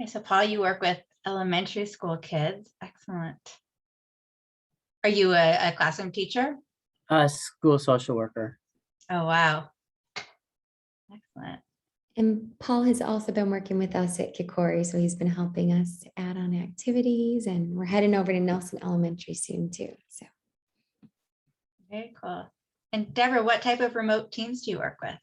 So Paul, you work with elementary school kids. Excellent. Are you a classroom teacher? School social worker. Oh, wow. Excellent. And Paul has also been working with us at Kikori, so he's been helping us add on activities, and we're heading over to Nelson Elementary soon too. So Very cool. And Deborah, what type of remote teams do you work with?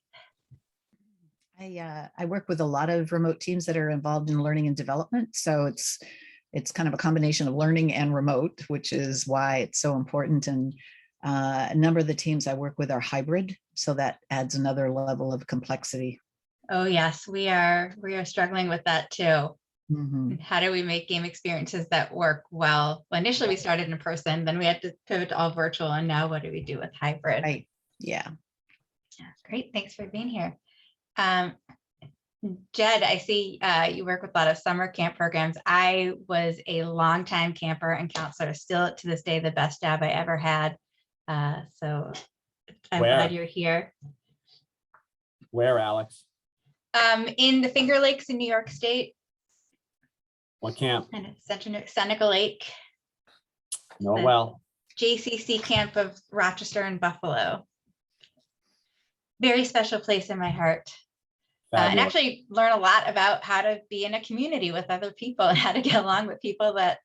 I work with a lot of remote teams that are involved in learning and development. So it's kind of a combination of learning and remote, which is why it's so important. And a number of the teams I work with are hybrid, so that adds another level of complexity. Oh yes, we are struggling with that too. Mm-hmm. How do we make game experiences that work well? Well, initially we started in person, then we had to pivot to all virtual, and now what do we do with hybrid? Right. Yeah. Yeah, great. Thanks for being here. Jed, I see you work with a lot of summer camp programs. I was a longtime camper and counselor, still to this day, the best job I ever had. So I'm glad you're here. Where, Alex? In the Finger Lakes in New York State. What camp? And Seneca Lake. No, well. JCC camp of Rochester and Buffalo. Very special place in my heart. And actually learn a lot about how to be in a community with other people and how to get along with people that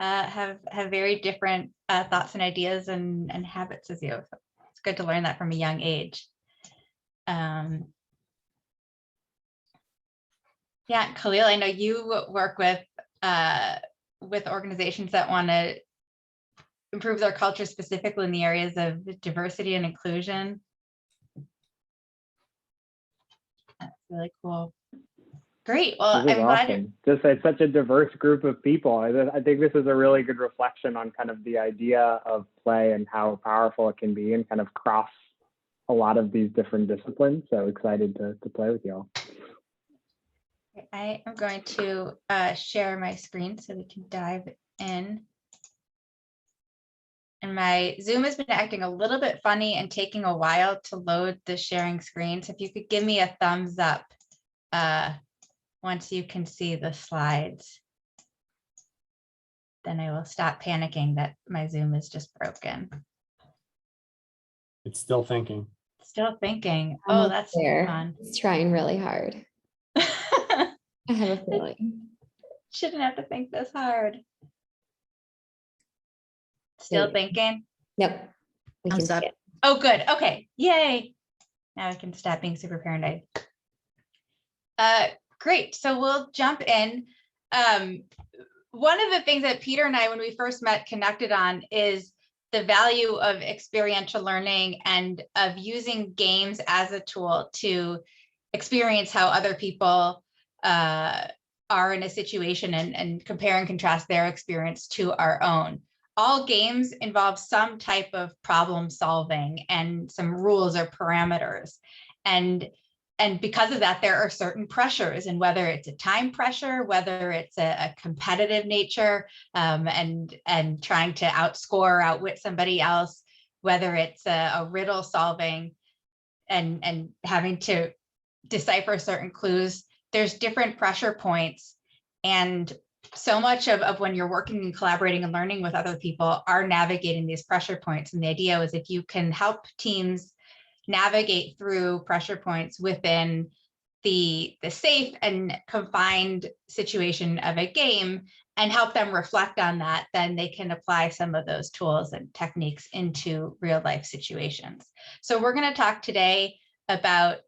have very different thoughts and ideas and habits as you. So it's good to learn that from a young age. Yeah, Khalil, I know you work with organizations that want to improve their culture, specifically in the areas of diversity and inclusion. That's really cool. Great. Well, this is I'm glad awesome. Just it's such a diverse group of people. I think this is a really good reflection on kind of the idea of play and how powerful it can be, and kind of cross a lot of these different disciplines. So excited to play with y'all. I am going to share my screen so we can dive in. And my Zoom has been acting a little bit funny and taking a while to load the sharing screen. So if you could give me a thumbs up once you can see the slides, then I will stop panicking that my Zoom is just broken. It's still thinking. Still thinking. Oh, almost that's there. fun. He's trying really hard. I have a feeling. Shouldn't have to think this hard. Still thinking? Nope. We can Thumbs up. skip. Oh, good. Okay. Yay. Now I can stop being super paranoid. Great. So we'll jump in. One of the things that Peter and I, when we first met, connected on is the value of experiential learning and of using games as a tool to experience how other people are in a situation and compare and contrast their experience to our own. All games involve some type of problem solving and some rules or parameters. And because of that, there are certain pressures, and whether it's a time pressure, whether it's a competitive nature, and trying to outscore or outwit somebody else, whether it's a riddle solving and having to decipher certain clues, there's different pressure points. And so much of when you're working and collaborating and learning with other people are navigating these pressure points. And the idea is if you can help teams navigate through pressure points within the safe and confined situation of a game and help them reflect on that, then they can apply some of those tools and techniques into real life situations. So we're going to talk today about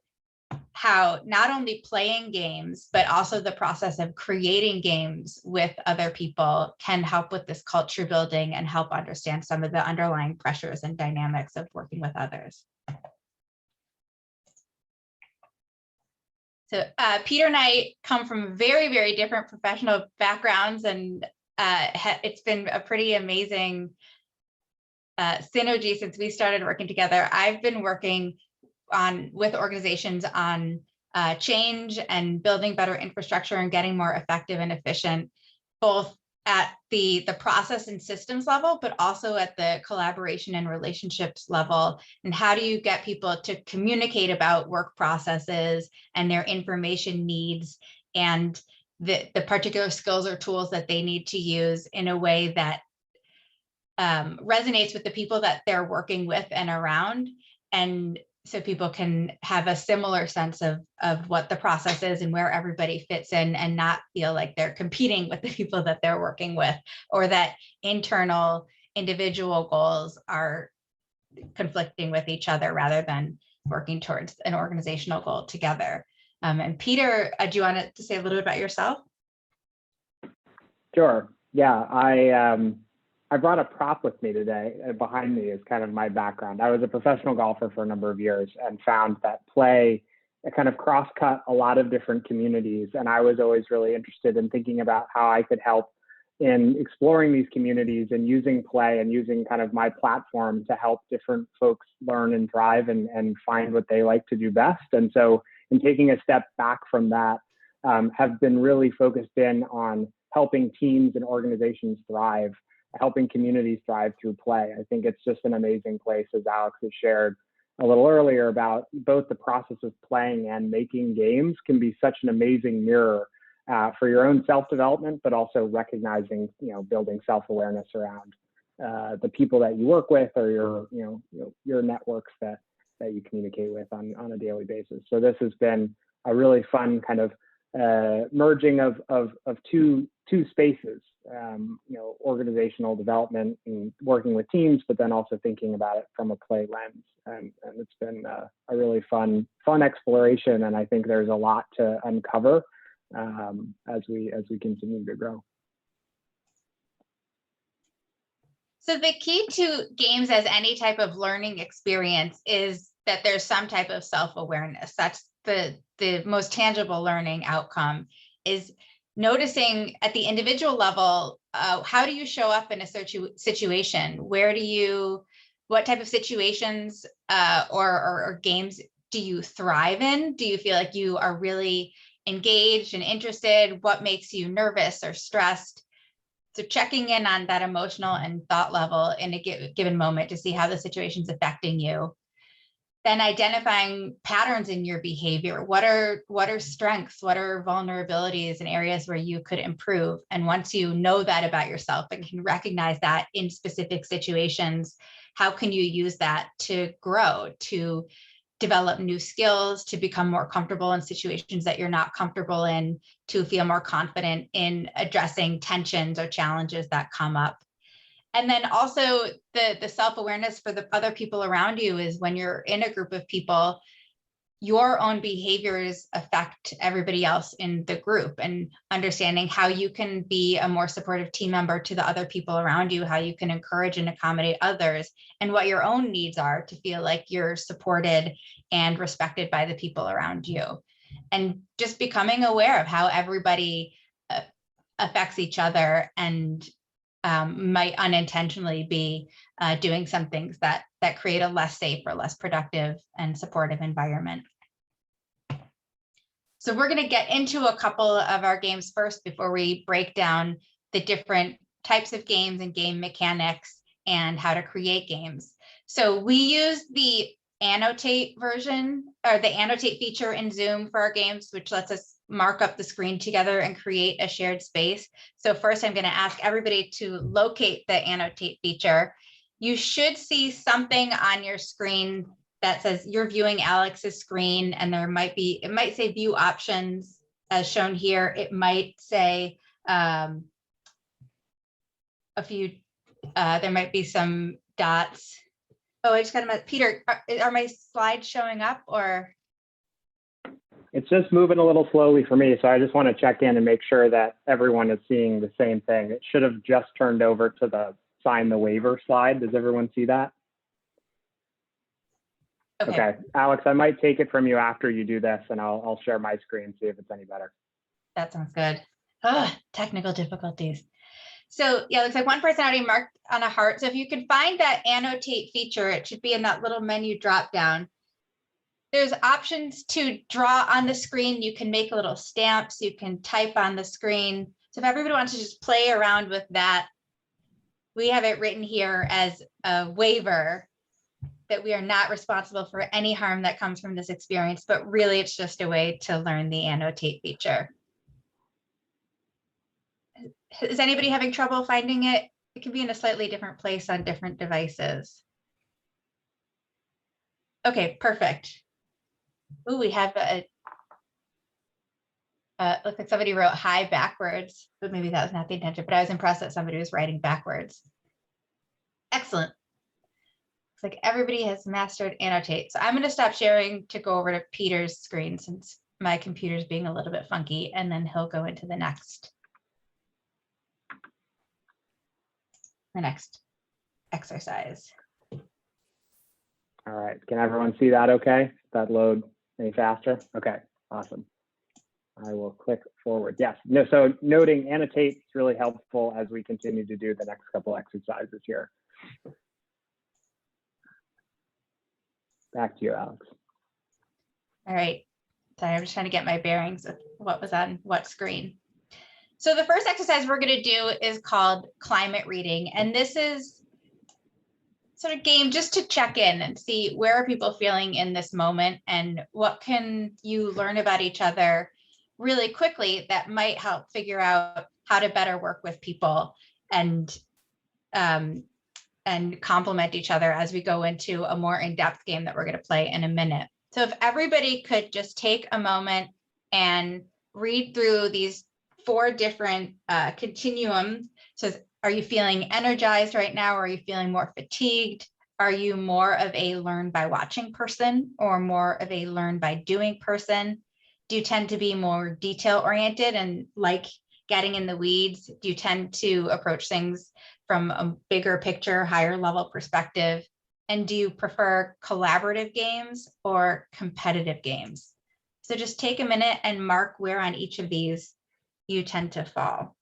how not only playing games, but also the process of creating games with other people can help with this culture building and help understand some of the underlying pressures and dynamics of working with others. So Peter and I come from very, very different professional backgrounds, and it's been a pretty amazing synergy since we started working together. I've been working with organizations on change and building better infrastructure and getting more effective and efficient, both at the process and systems level, but also at the collaboration and relationships level. And how do you get people to communicate about work processes and their information needs, and the particular skills or tools that they need to use in a way that resonates with the people that they're working with and around. And so people can have a similar sense of what the process is and where everybody fits in, and not feel like they're competing with the people that they're working with, or that internal individual goals are conflicting with each other rather than working towards an organizational goal together. And Peter, do you want to say a little bit about yourself? Sure. Yeah, I brought a prop with me today. Behind me is kind of my background. I was a professional golfer for a number of years and found that play kind of cross-cut a lot of different communities. And I was always really interested in thinking about how I could help in exploring these communities and using play and using kind of my platform to help different folks learn and thrive and find what they like to do best. And so in taking a step back from that, have been really focused in on helping teams and organizations thrive, helping communities thrive through play. I think it's just an amazing place, as Alex has shared a little earlier, about both the process of playing and making games can be such an amazing mirror for your own self-development, but also recognizing, building self-awareness around the people that you work with, or your networks that you communicate with on a daily basis. So this has been a really fun kind of merging of two spaces, organizational development and working with teams, but then also thinking about it from a play lens. And it's been a really fun exploration. And I think there's a lot to uncover as we continue to grow. So the key to games as any type of learning experience is that there's some type of self-awareness. That's the most tangible learning outcome, is noticing at the individual level, how do you show up in a situation? What type of situations or games do you thrive in? Do you feel like you are really engaged and interested? What makes you nervous or stressed? So checking in on that emotional and thought level in a given moment to see how the situation's affecting you. Then identifying patterns in your behavior. What are strengths? What are vulnerabilities and areas where you could improve? And once you know that about yourself and can recognize that in specific situations, how can you use that to grow, to develop new skills, to become more comfortable in situations that you're not comfortable in, to feel more confident in addressing tensions or challenges that come up? And then also the self-awareness for the other people around you is when you're in a group of people, your own behaviors affect everybody else in the group, and understanding how you can be a more supportive team member to the other people around you, how you can encourage and accommodate others, and what your own needs are to feel like you're supported and respected by the people around you. And just becoming aware of how everybody affects each other and might unintentionally be doing some things that create a less safe or less productive and supportive environment. So we're going to get into a couple of our games first before we break down the different types of games and game mechanics and how to create games. So we use the annotate version, or the annotate feature in Zoom for our games, which lets us mark up the screen together and create a shared space. So first, I'm going to ask everybody to locate the annotate feature. You should see something on your screen that says you're viewing Alex's screen, and it might say view options as shown here. It might say there might be some dots. Oh, I just got them. Peter, are my slides showing up, or? It's just moving a little slowly for me, so I just want to check in and make sure that everyone is seeing the same thing. It should have just turned over to the sign the waiver slide. Does everyone see that? Okay. Alex, I might take it from you after you do this, and I'll share my screen, see if it's any better. That sounds good. Technical difficulties. So yeah, looks like one person already marked on a heart. So if you can find that annotate feature, it should be in that little menu drop down. There's options to draw on the screen. You can make little stamps. You can type on the screen. So if everybody wants to just play around with that, we have it written here as a waiver that we are not responsible for any harm that comes from this experience, but really it's just a way to learn the annotate feature. Is anybody having trouble finding it? It can be in a slightly different place on different devices. Okay, perfect. Ooh, we have a, looks like somebody wrote hi backwards, but maybe that was not the intention, but I was impressed that somebody was writing backwards. Excellent. Looks like everybody has mastered annotate. So I'm going to stop sharing to go over to Peter's screen since my computer's being a little bit funky, and then he'll go into the next exercise. All right, can everyone see that okay? Does that load any faster? Okay, awesome. I will click forward. Yes, no, so noting annotate is really helpful as we continue to do the next couple exercises here. Back to you, Alex. All right, sorry, I'm just trying to get my bearings of what was on what screen. So the first exercise we're going to do is called climate reading, and this is sort of game just to check in and see where are people feeling in this moment and what can you learn about each other really quickly that might help figure out how to better work with people and complement each other as we go into a more in-depth game that we're going to play in a minute. So if everybody could just take a moment and read through these 4 different continuums. So are you feeling energized right now? Or are you feeling more fatigued? Are you more of a learn by watching person or more of a learn by doing person? Do you tend to be more detail oriented and like getting in the weeds? Do you tend to approach things from a bigger picture, higher level perspective? And do you prefer collaborative games or competitive games? So just take a minute and mark where on each of these you tend to fall.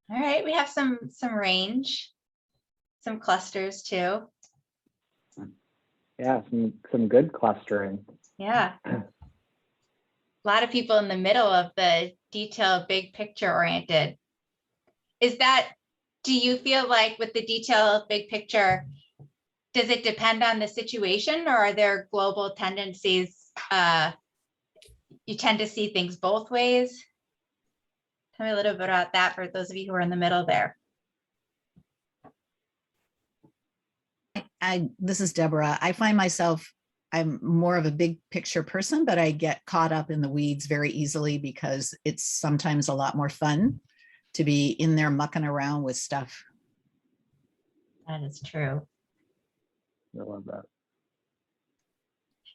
All right, we have some range, some clusters too. Yeah, some good clustering. Yeah. A lot of people in the middle of the detail, big picture oriented. Do you feel like with the detail, big picture, does it depend on the situation or are there global tendencies? You tend to see things both ways? Tell me a little bit about that for those of you who are in the middle there. This is Deborah. I find myself, I'm more of a big picture person, but I get caught up in the weeds very easily because it's sometimes a lot more fun to be in there mucking around with stuff. That is true. I love that.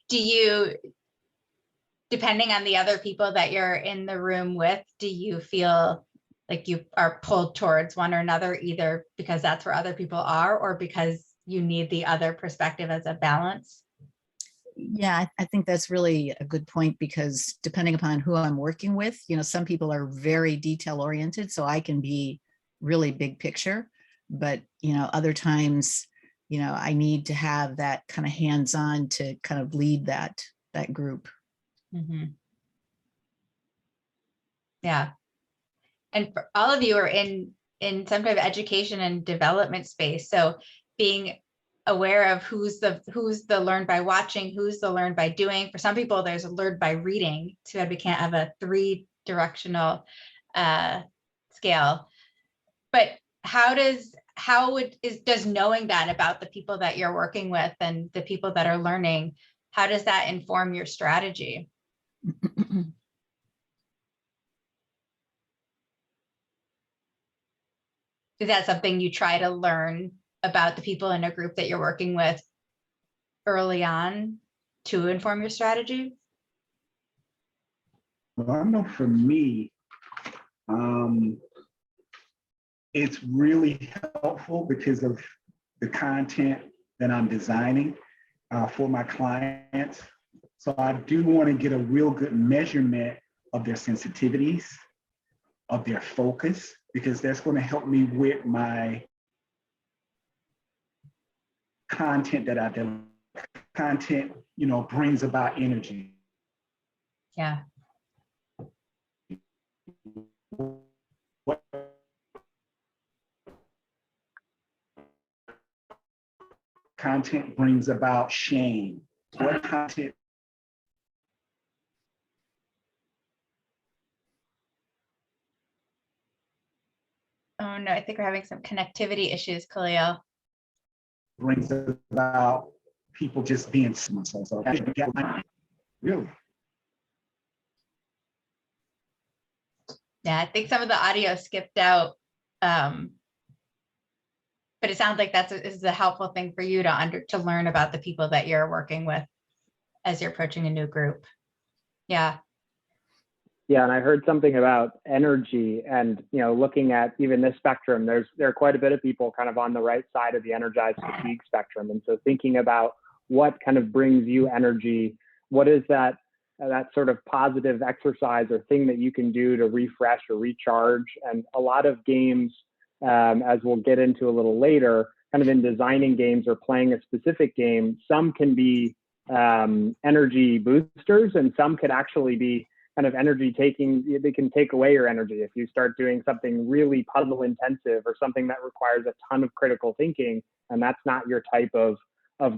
Do you, depending on the other people that you're in the room with, do you feel like you are pulled towards one or another, either because that's where other people are or because you need the other perspective as a balance? Yeah, I think that's really a good point because depending upon who I'm working with, some people are very detail oriented, so I can be really big picture, but other times, I need to have that kind of hands-on to kind of lead that group. Mm-hmm. Yeah. And for all of you are in some type of education and development space. So being aware of who's the learn by watching, who's the learn by doing. For some people, there's a learn by reading. Too bad we can't have a 3-directional scale. But does knowing that about the people that you're working with and the people that are learning, how does that inform your strategy? Is that something you try to learn about the people in a group that you're working with early on to inform your strategy? Well, I know for me, it's really helpful because of the content that I'm designing for my clients. So I do want to get a real good measurement of their sensitivities, of their focus, because that's going to help me with my content that I content, brings about energy. Yeah. What content brings about shame? What content? Oh no, I think we're having some connectivity issues, Khalil. Brings about people just being so really. Yeah, I think some of the audio skipped out. But it sounds like is a helpful thing for you to learn about the people that you're working with as you're approaching a new group. Yeah. Yeah, and I heard something about energy, and looking at even this spectrum, there are quite a bit of people kind of on the right side of the energized fatigue spectrum, and so thinking about what kind of brings you energy, what is that sort of positive exercise or thing that you can do to refresh or recharge. And a lot of games, as we'll get into a little later, kind of in designing games or playing a specific game, some can be energy boosters, and some could actually be kind of energy they can take away your energy. If you start doing something really puzzle intensive or something that requires a ton of critical thinking, and that's not your type of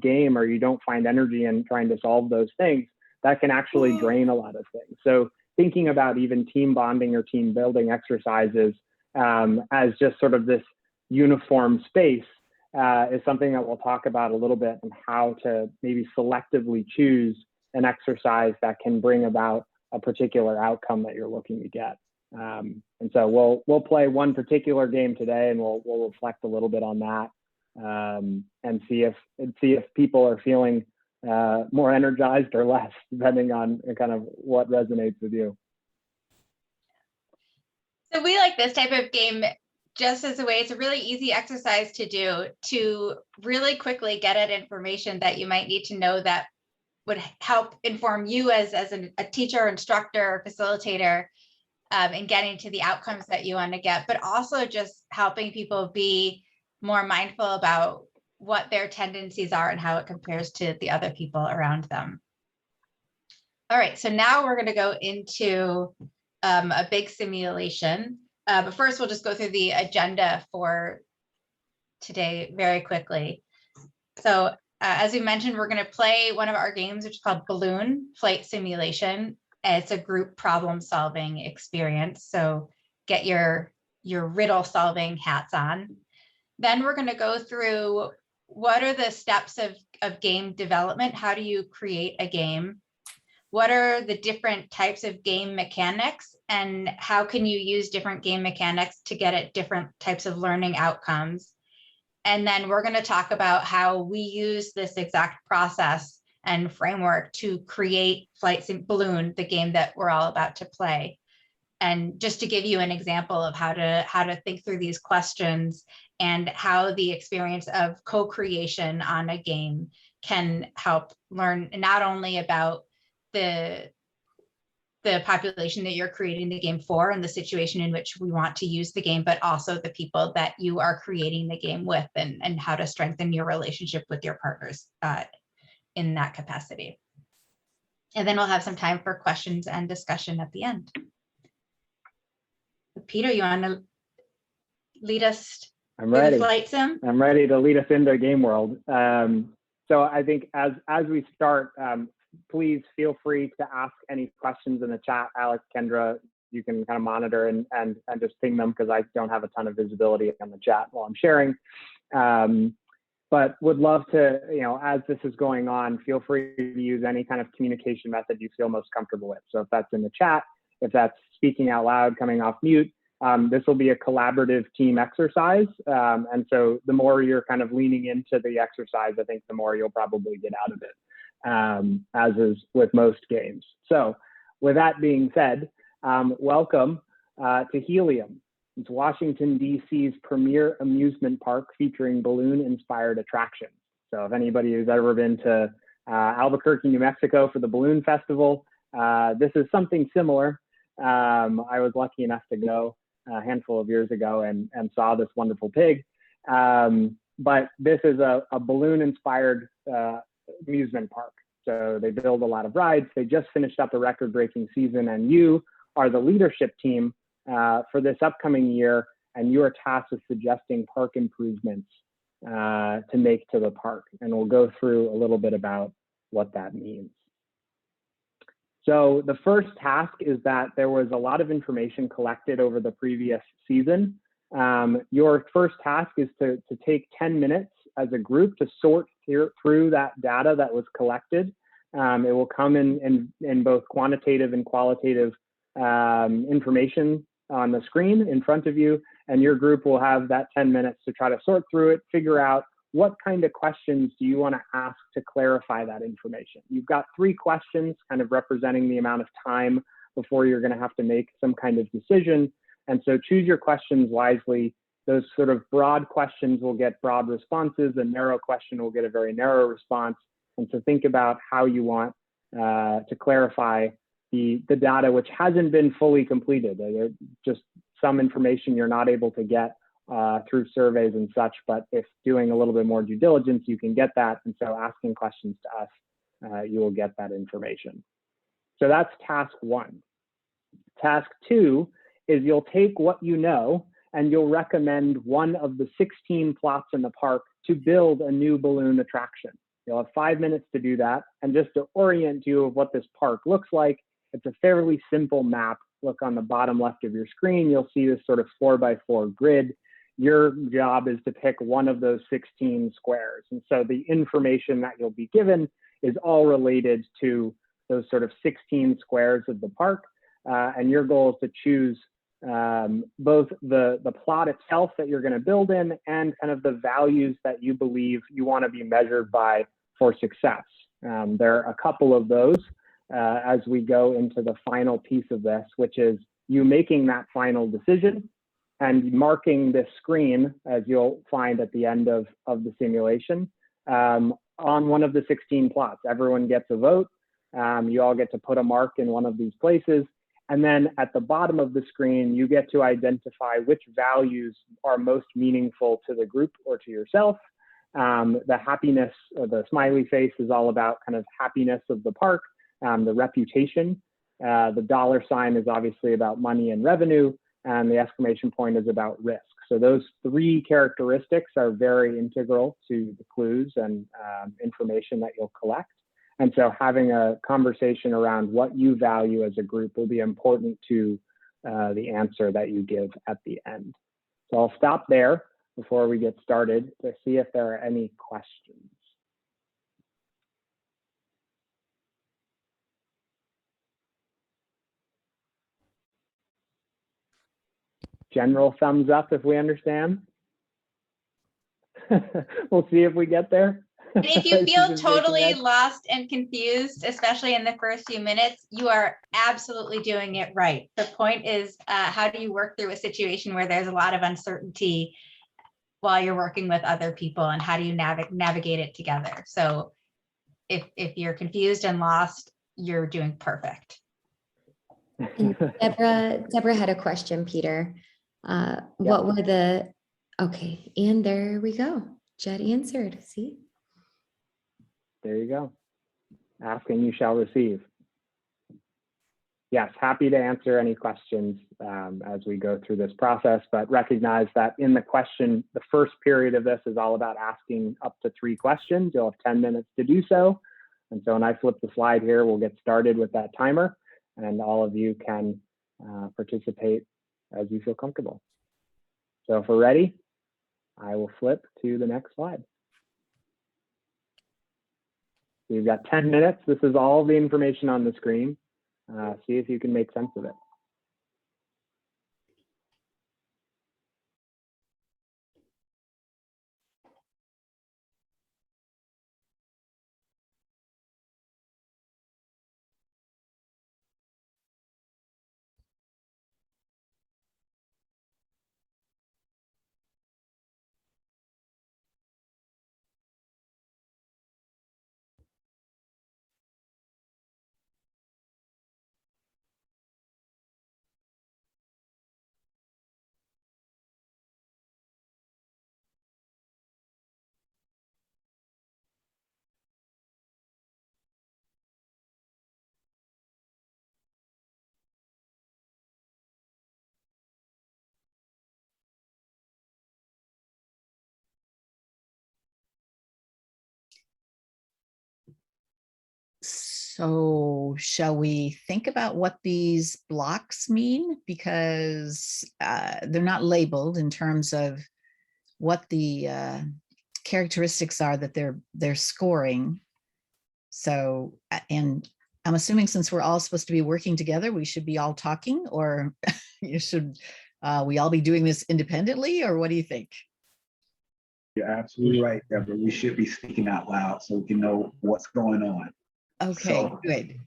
game, or you don't find energy in trying to solve those things, that can actually drain a lot of things. So thinking about even team bonding or team building exercises as just sort of this uniform space is something that we'll talk about a little bit, and how to maybe selectively choose an exercise that can bring about a particular outcome that you're looking to get. And so we'll play one particular game today, and we'll reflect a little bit on that, and see if people are feeling more energized or less, depending on kind of what resonates with you. So we like this type of game just as a way, it's a really easy exercise to do to really quickly get at information that you might need to know that would help inform you as a teacher, instructor, facilitator in getting to the outcomes that you want to get, but also just helping people be more mindful about what their tendencies are and how it compares to the other people around them. All right, so now we're going to go into a big simulation. But first, we'll just go through the agenda for today very quickly. So as we mentioned, we're going to play one of our games, which is called Balloon Flight Simulation. It's a group problem solving experience. So get your riddle solving hats on. Then we're going to go through what are the steps of game development? How do you create a game? What are the different types of game mechanics, and how can you use different game mechanics to get at different types of learning outcomes? And then we're going to talk about how we use this exact process and framework to create Flight Balloon, the game that we're all about to play. And just to give you an example of how to think through these questions and how the experience of co-creation on a game can help learn not only about the population that you're creating the game for and the situation in which we want to use the game, but also the people that you are creating the game with, and how to strengthen your relationship with your partners in that capacity. And then we'll have some time for questions and discussion at the end. Peter, you want to lead us I'm through ready. the flight sim? I'm ready to lead us into a game world. So I think as we start, please feel free to ask any questions in the chat. Alex, Kendra, you can kind of monitor and just ping them, because I don't have a ton of visibility on the chat while I'm sharing. But would love to, as this is going on, feel free to use any kind of communication method you feel most comfortable with. So if that's in the chat, if that's speaking out loud, coming off mute, this will be a collaborative team exercise. And so the more you're kind of leaning into the exercise, I think the more you'll probably get out of it, as is with most games. So with that being said, welcome to Helium. It's Washington, D.C.'s premier amusement park featuring balloon-inspired attractions. So if anybody who's ever been to Albuquerque, New Mexico for the Balloon Festival, this is something similar. I was lucky enough to go a handful of years ago and saw this wonderful pig. But this is a balloon-inspired amusement park. So they build a lot of rides. They just finished up a record-breaking season, and you are the leadership team for this upcoming year, and you are tasked with suggesting park improvements to make to the park. And we'll go through a little bit about what that means. So the first task is that there was a lot of information collected over the previous season. Your first task is to take 10 minutes as a group to sort through that data that was collected. It will come in both quantitative and qualitative information on the screen in front of you, and your group will have that 10 minutes to try to sort through it, figure out what kind of questions do you want to ask to clarify that information. You've got 3 questions kind of representing the amount of time before you're going to have to make some kind of decision. And so choose your questions wisely. Those sort of broad questions will get broad responses. A narrow question will get a very narrow response. And so think about how you want to clarify the data which hasn't been fully completed. There's just some information you're not able to get through surveys and such, but if doing a little bit more due diligence, you can get that. And so asking questions to us, you will get that information. So that's task 1. Task 2 is you'll take what you know and you'll recommend one of the 16 plots in the park to build a new balloon attraction. You'll have 5 minutes to do that. And just to orient you of what this park looks like, it's a fairly simple map. Look on the bottom left of your screen, you'll see this sort of 4x4 grid. Your job is to pick one of those 16 squares. And so the information that you'll be given is all related to those sort of 16 squares of the park. And your goal is to choose both the plot itself that you're going to build in and kind of the values that you believe you want to be measured by for success. There are a couple of those as we go into the final piece of this, which is you making that final decision and marking this screen, as you'll find at the end of the simulation, on one of the 16 plots. Everyone gets a vote. You all get to put a mark in one of these places. And then at the bottom of the screen, you get to identify which values are most meaningful to the group or to yourself. The happiness, or the smiley face, is all about kind of happiness of the park. The reputation, the dollar sign is obviously about money and revenue, and the exclamation point is about risk. So those 3 characteristics are very integral to the clues and information that you'll collect. And so having a conversation around what you value as a group will be important to the answer that you give at the end. So I'll stop there before we get started to see if there are any questions. General thumbs up if we understand. We'll see if we get there. And if you feel totally lost and confused, especially in the first few minutes, you are absolutely doing it right. The point is, how do you work through a situation where there's a lot of uncertainty while you're working with other people, and how do you navigate it together? So if you're confused and lost, you're doing perfect. And Deborah had a question, Peter. What were the, okay, and there we go. Jed answered, see? There you go. Ask and you shall receive. Yes, happy to answer any questions as we go through this process, but recognize that in the question, the first period of this is all about asking up to 3 questions. You'll have 10 minutes to do so. And so when I flip the slide here, we'll get started with that timer, and all of you can participate as you feel comfortable. So if we're ready, I will flip to the next slide. So you've got 10 minutes. This is all the information on the screen. See if you can make sense of it. So shall we think about what these blocks mean? Because they're not labeled in terms of what the characteristics are that they're scoring. So, and I'm assuming since we're all supposed to be working together, we should be all talking, or you should we all be doing this independently, or what do you think? You're absolutely right, Deborah. We should be speaking out loud so we can know what's going on. Okay, So- good.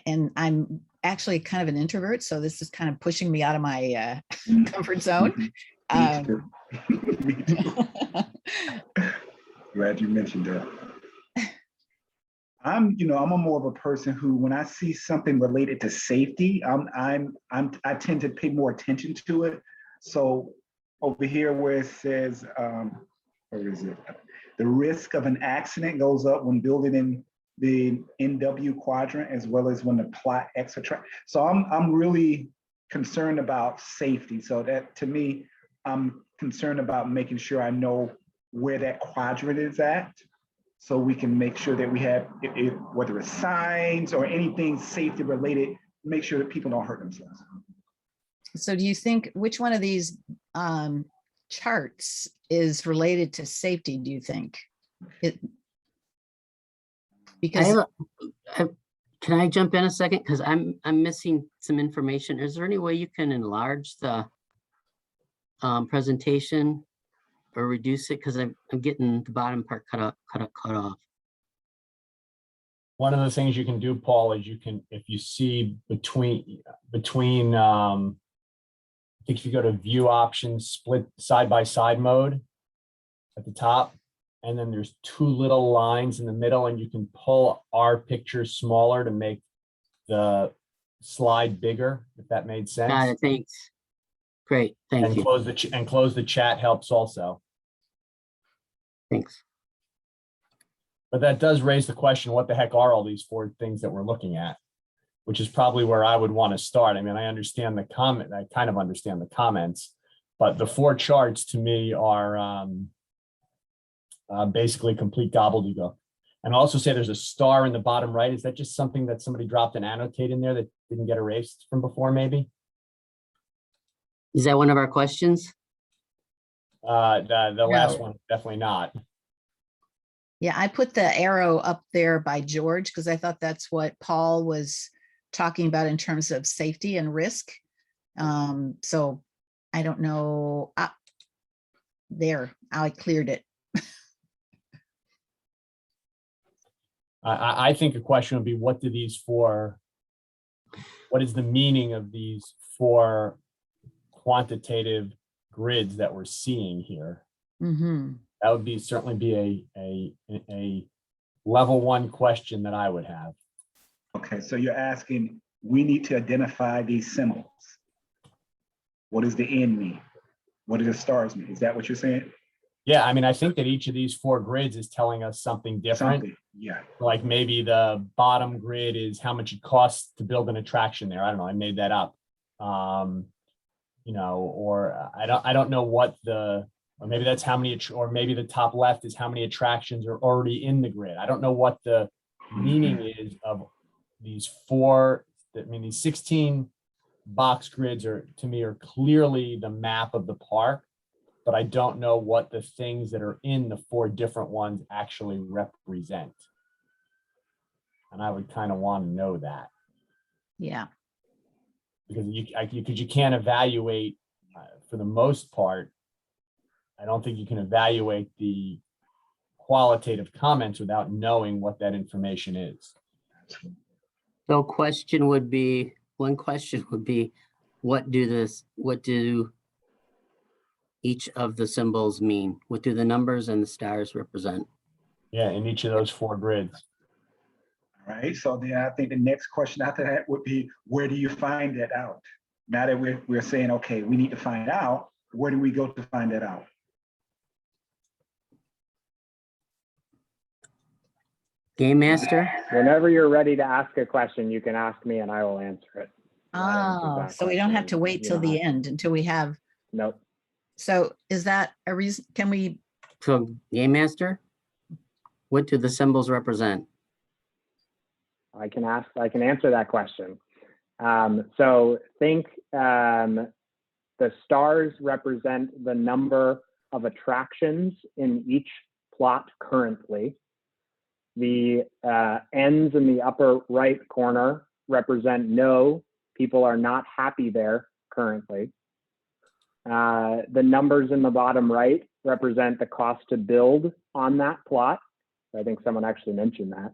And I'm actually kind of an introvert, so this is kind of pushing me out of my comfort zone. Me Um, too. Me too. Glad you mentioned that. I'm a more of a person who, when I see something related to safety, I tend to pay more attention to it. So over here where it says, where is it? The risk of an accident goes up when building in the NW quadrant, as well as when the plot extra. So I'm really concerned about safety. So that, to me, I'm concerned about making sure I know where that quadrant is at, so we can make sure that we have, whether it's signs or anything safety related, make sure that people don't hurt themselves. So do you think, which one of these charts is related to safety, do you think? Because Can I jump in a second? Because I'm missing some information. Is there any way you can enlarge the presentation or reduce it? Because I'm getting the bottom part cut off. One of the things you can do, Paul, is you can, if you see between, I think if you go to view options, split side by side mode at the top, and then there's two little lines in the middle, and you can pull our picture smaller to make the slide bigger, if that made sense. Got it, thanks. Great, thank And you. close the chat helps also. Thanks. But that does raise the question, what the heck are all these four things that we're looking at? Which is probably where I would want to start. I mean, I understand the comment, I kind of understand the comments, but the four charts to me are basically complete gobbledygook. And I'll also say there's a star in the bottom right. Is that just something that somebody dropped an annotate in there that didn't get erased from before, maybe? Is that one of our questions? The last No. one, definitely not. yeah, I put the arrow up there by George because I thought that's what Paul was talking about in terms of safety and risk. So I don't know. There, I cleared it. I think a question would be, what is the meaning of these four quantitative grids that we're seeing here? Mm-hmm. That would be certainly be a level one question that I would have. Okay, so you're asking, we need to identify these symbols. What does the N mean? What do the stars mean? Is that what you're saying? Yeah, I mean, I think that each of these four grids is telling us something different. Something, yeah. Like maybe the bottom grid is how much it costs to build an attraction there. I don't know, I made that up. Or I don't know what or maybe that's how many, or maybe the top left is how many attractions are already in the grid. I don't know what the meaning is of these four. I mean, these 16 box grids to me are clearly the map of the park, but I don't know what the things that are in the four different ones actually represent. And I would kind of want to know that. Yeah. Because you can't evaluate, for the most part, I don't think you can evaluate the qualitative comments without knowing what that information is. So one question would be, what do each of the symbols mean? What do the numbers and the stars represent? Yeah, in each of those four grids. All right, so then I think the next question after that would be, where do you find that out? Now that we're saying, okay, we need to find out, where do we go to find that out? Game Master? Whenever you're ready to ask a question, you can ask me and I will answer it. That answers Oh, that so we don't have to question. wait You till don't the have- end until we have. Nope. So is that a reason? Can we? So Game Master? What do the symbols represent? I can answer that question. So think the stars represent the number of attractions in each plot currently. The ends in the upper right corner represent no, people are not happy there currently. The numbers in the bottom right represent the cost to build on that plot. I think someone actually mentioned that.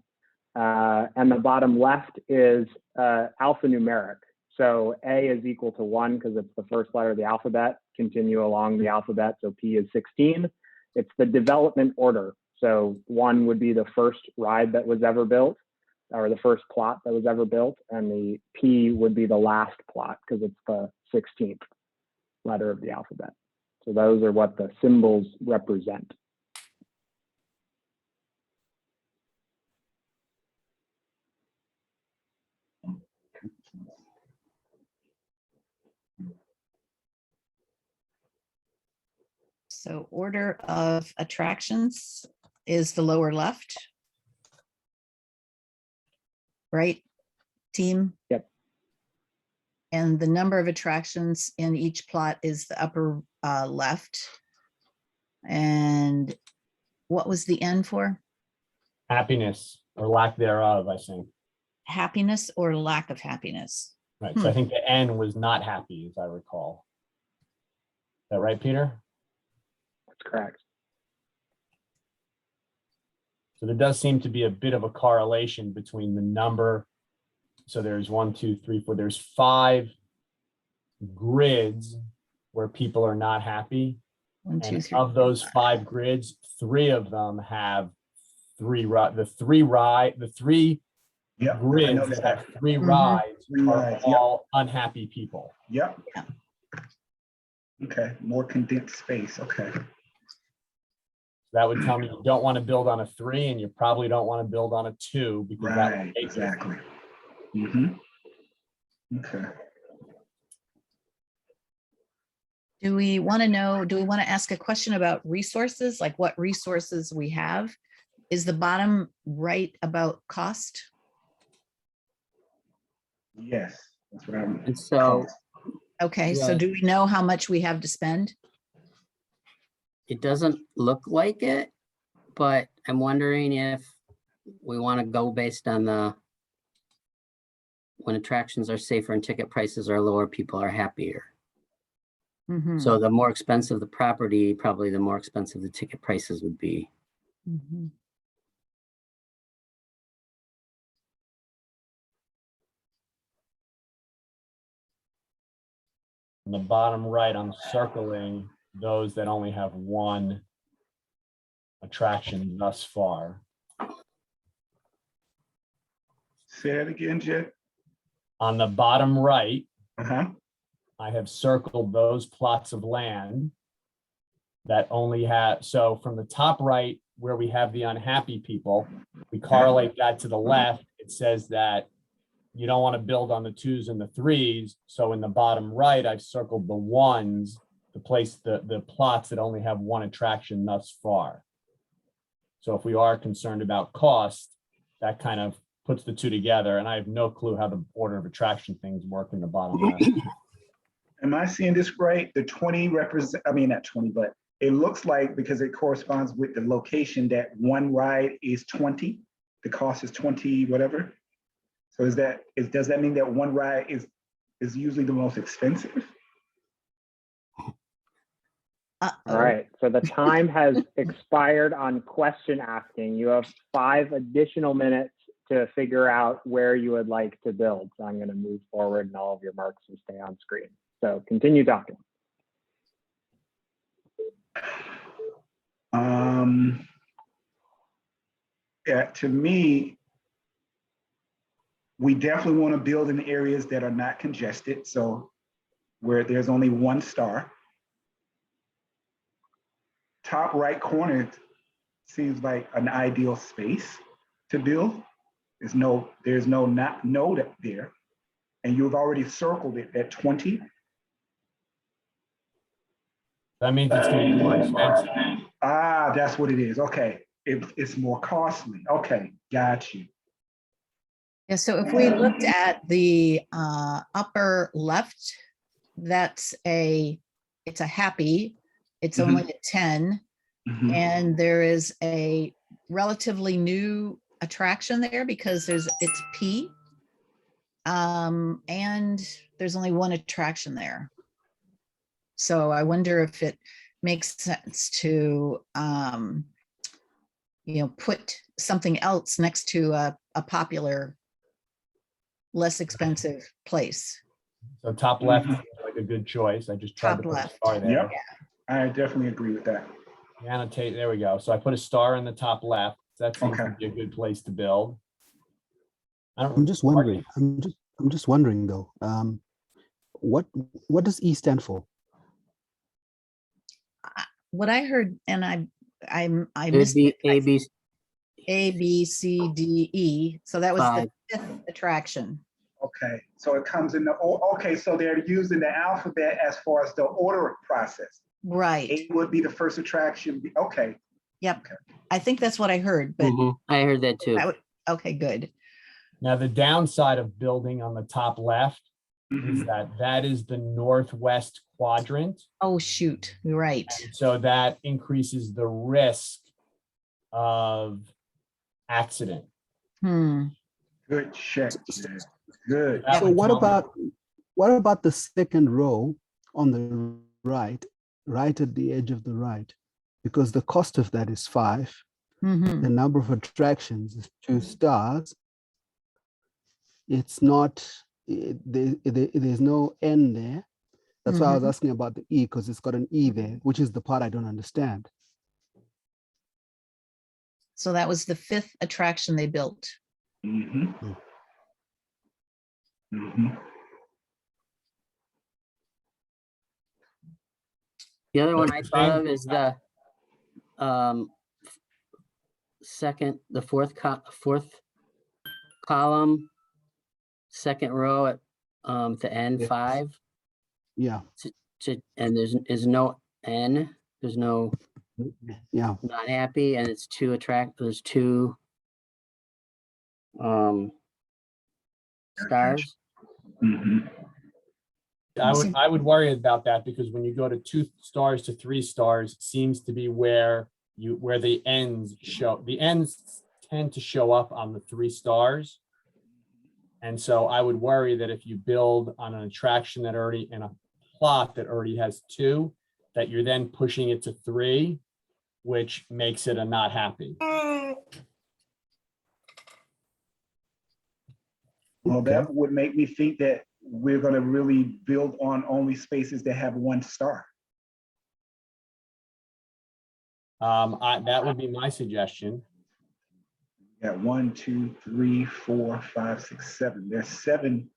And the bottom left is alphanumeric. So A is equal to 1 because it's the first letter of the alphabet. Continue along the alphabet, so P is 16. It's the development order. So 1 would be the first ride that was ever built, or the first plot that was ever built, and the P would be the last plot because it's the 16th letter of the alphabet. So those are what the symbols represent. So order of attractions is the lower left. Right, team? Yep. And the number of attractions in each plot is the upper left. And what was the N for? Happiness or lack thereof, I think. Happiness or lack of happiness? Right. So I think the N was not happy, as I recall. Is that right, Peter? That's correct. So there does seem to be a bit of a correlation between the number. So there's 1, 2, 3, 4. There's 5 grids where people are not happy. 1, 2, And 3. of those 5 grids, 3 of them have the three Yep, I grids noticed that that. have 3 Mhm. rides 3 are rides, yep. all unhappy people. Yep. Yeah. Okay, more condensed space. Okay. That would tell me you don't want to build on a 3, and you probably don't want to build on a 2 because that will Right, make it. exactly. Mm-hmm. Okay. Do we want to know, do we want to ask a question about resources, like what resources we have? Is the bottom right about cost? Yes, that's what I'm. And so Okay, so Yeah. do we know how much we have to spend? it doesn't look like it, but I'm wondering if we want to go based on when attractions are safer and ticket prices are lower, people are happier. Mhm, So the more expensive the property, probably the more expensive the ticket prices would be. mhm. On the bottom right, I'm circling those that only have 1 attraction thus far. Say that again, Jed. On the bottom right, Uh-huh. I have circled those plots of land that only have, so from the top right, where we have the unhappy people, we correlate that to the left. It says that you don't want to build on the 2s and the 3s. So in the bottom right, I've circled the 1s to place the plots that only have 1 attraction thus far. So if we are concerned about cost, that kind of puts the 2 together. And I have no clue how the order of attraction things work in the bottom left. Am I seeing this right? The 20 represent, I mean, not 20, but it looks like because it corresponds with the location that 1 ride is 20, the cost is 20, whatever. So does that mean that 1 ride is usually the most expensive? All right, so the time has expired on question asking. You have 5 additional minutes to figure out where you would like to build. So I'm going to move forward and all of your marks will stay on screen. So continue talking. Yeah, to me, we definitely want to build in areas that are not congested. So where there's only 1 star. Top right corner seems like an ideal space to build. There's no node up there. And you've already circled it at 20. That means it's going to be more expensive. Ah, that's what it is. Okay. It's more costly. Okay, got you. Yeah, so if we looked at the upper left, it's a happy, it's only a 10, Mhm. and there is a relatively new attraction there because it's P. And there's only one attraction there. So I wonder if it makes sense to put something else next to a popular, less expensive place. So top left Mhm. seems like a good choice. I just tried Top to put a left. star there. Yep, I definitely agree with that. Annotate, there we go. So I put a star in the top left. That seems to Okay. be a good place to build. I'm just wondering. I'm just wondering though. What does E stand for? What I heard, and I It'd missed be it, A, B, A, B, C, D, E. So that was the 5. 5th attraction. Okay, so it comes in the, okay, so they're using the alphabet as far as the order process. Right. A would be the first attraction. Okay. Yep. Okay. I think that's what I heard, but I heard that too. okay, good. Now, the downside of building on the top left is Mhm. that is the northwest quadrant. Oh, shoot. You're right. And so that increases the risk of accident. Good check. Jed. Good. That So would what tell me- about the second row on the right at the edge of the right? Because the cost of that is 5. Mhm. The number of attractions is 2 stars. It's not, there's no N there. That's why I was asking about the E, because it's got an E there, which is the part I don't understand. So that was the 5th attraction they built. Mhm. Mhm. The other one I thought of Interesting. is the fourth column, second row at to N5. Yeah, And there's no N, there's no yeah. not happy, and it's there's 2 stars. Mhm. I would worry about that because when you go to 2 stars to 3 stars, it seems to be where the ends show. The ends tend to show up on the 3 stars. And so I would worry that if you build on an attraction that already in a plot that already has 2, that you're then pushing it to 3, which makes it a not happy. Well, Okay. that would make me think that we're going to really build on only spaces that have 1 star. That would be my suggestion. Yeah, 1, 2, 3, 4, 5, 6, 7. There's 7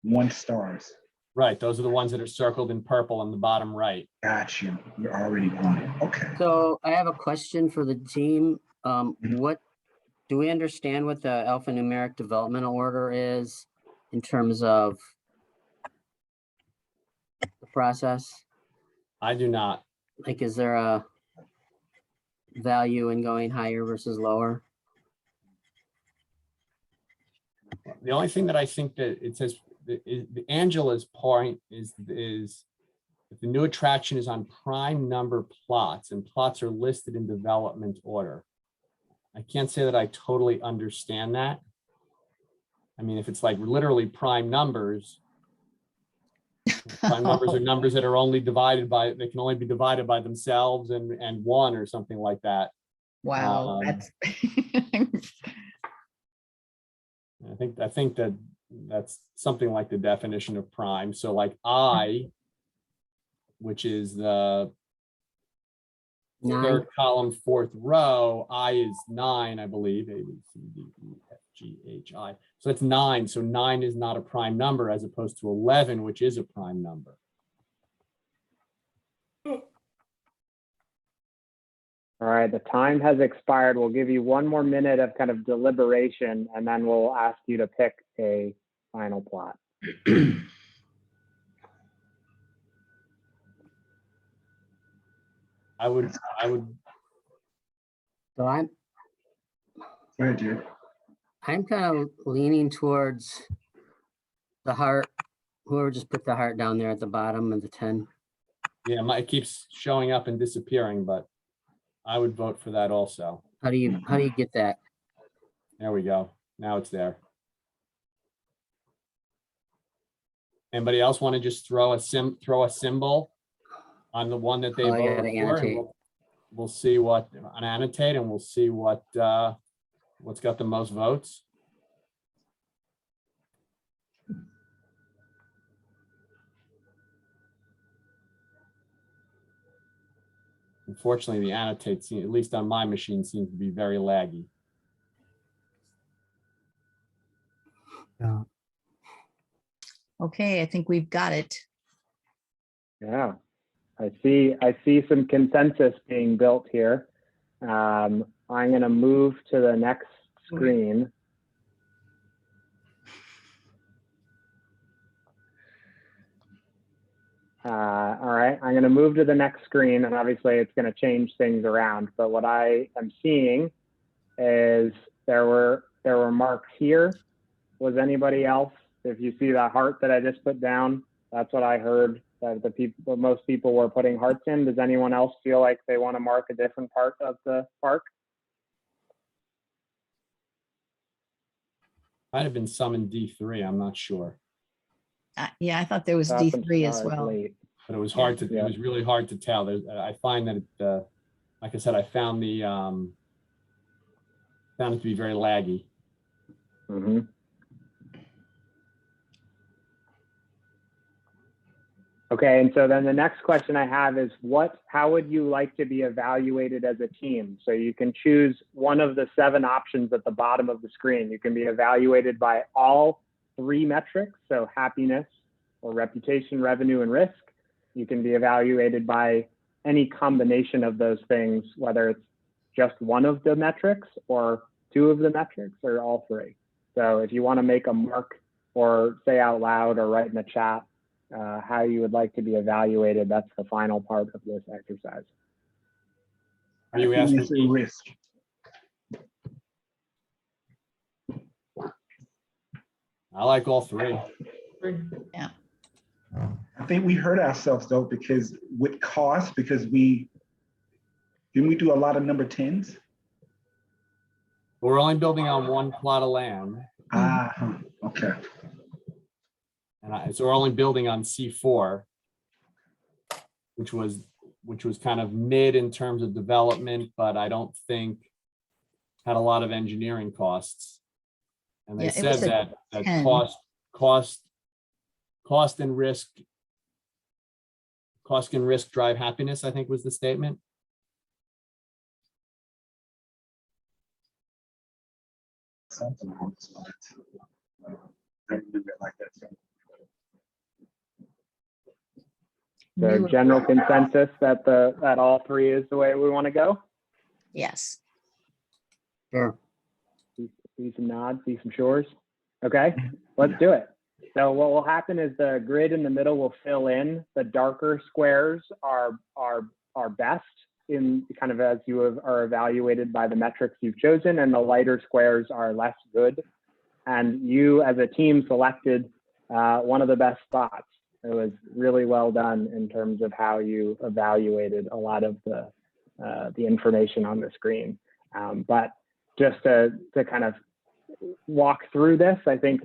1 stars. Right, those are the ones that are circled in purple on the bottom right. Got you. You're already on it. Okay. So I have a question for the team. What do we understand what the alphanumeric developmental order is in terms of the process? I do not. Like, is there a value in going higher versus lower? The only thing that I think that it says, Angela's point is if the new attraction is on prime number plots and plots are listed in development order. I can't say that I totally understand that. I mean, if it's like literally prime numbers are numbers that are only divided by, they can only be divided by themselves and 1 or something like that. Wow, that's I think that that's something like the definition of prime. So like I, which is the 9. 3rd column, 4th row, I is 9, I believe. A, B, C, D, E, F, G, H, I. So that's 9. So 9 is not a prime number as opposed to 11, which is a prime number. All right, the time has expired. We'll give you 1 more minute of kind of deliberation, and then we'll ask you to pick a final plot. I would, So Go ahead, Jed. I'm kind of leaning towards the heart. Whoever just put the heart down there at the bottom of the 10. Yeah, it keeps showing up and disappearing, but I would vote for that also. How do you get that? There we go. Now it's there. Anybody else want to just throw a symbol on the one that they Oh, I voted gotta for? annotate. And we'll see what, annotate, and we'll see what's got the most votes. Unfortunately, the annotate, at least on my machine, seems to be very laggy. Yeah. Okay, I think we've got it. Yeah, I see some consensus being built here. I'm going to move to the next screen. All right, I'm going to move to the next screen, and obviously it's going to change things around. But what I am seeing is there were marks here. Was anybody else? If you see that heart that I just put down, that's what I heard that most people were putting hearts in. Does anyone else feel like they want to mark a different part of the park? Might have been some in D3, I'm not sure. Yeah, I thought there was D3 as well. Late. But it was hard to, it was really hard to tell. I find that it, like I said, I found found it to be very laggy. Mm-hmm. Okay, and so then the next question I have is how would you like to be evaluated as a team? So you can choose one of the 7 options at the bottom of the screen. You can be evaluated by all 3 metrics, so happiness or reputation, revenue, and risk. You can be evaluated by any combination of those things, whether it's just one of the metrics or 2 of the metrics or all 3. So if you want to make a mark or say out loud or write in the chat how you would like to be evaluated, that's the final part of this exercise. Are you Happiness asking and me? risk? I like all 3. Yeah. I think we hurt ourselves though, because with cost, because didn't we do a lot of number 10s? We're only building on 1 plot of land. Okay. And so we're only building on C4, which was kind of mid in terms of development, but I don't think had a lot of engineering costs. And they Yeah, it said was a that 10. cost and risk drive happiness, I think was the statement. Something on this slide. I remember it like that. So general consensus that all 3 is the way we want to go? Yes. Sure. See some nods, see some shores. Okay, let's do it. So what will happen is the grid in the middle will fill in. The darker squares are best in kind of as you are evaluated by the metrics you've chosen, and the lighter squares are less good. And you as a team selected one of the best spots. It was really well done in terms of how you evaluated a lot of the information on the screen. But just to kind of walk through this, I think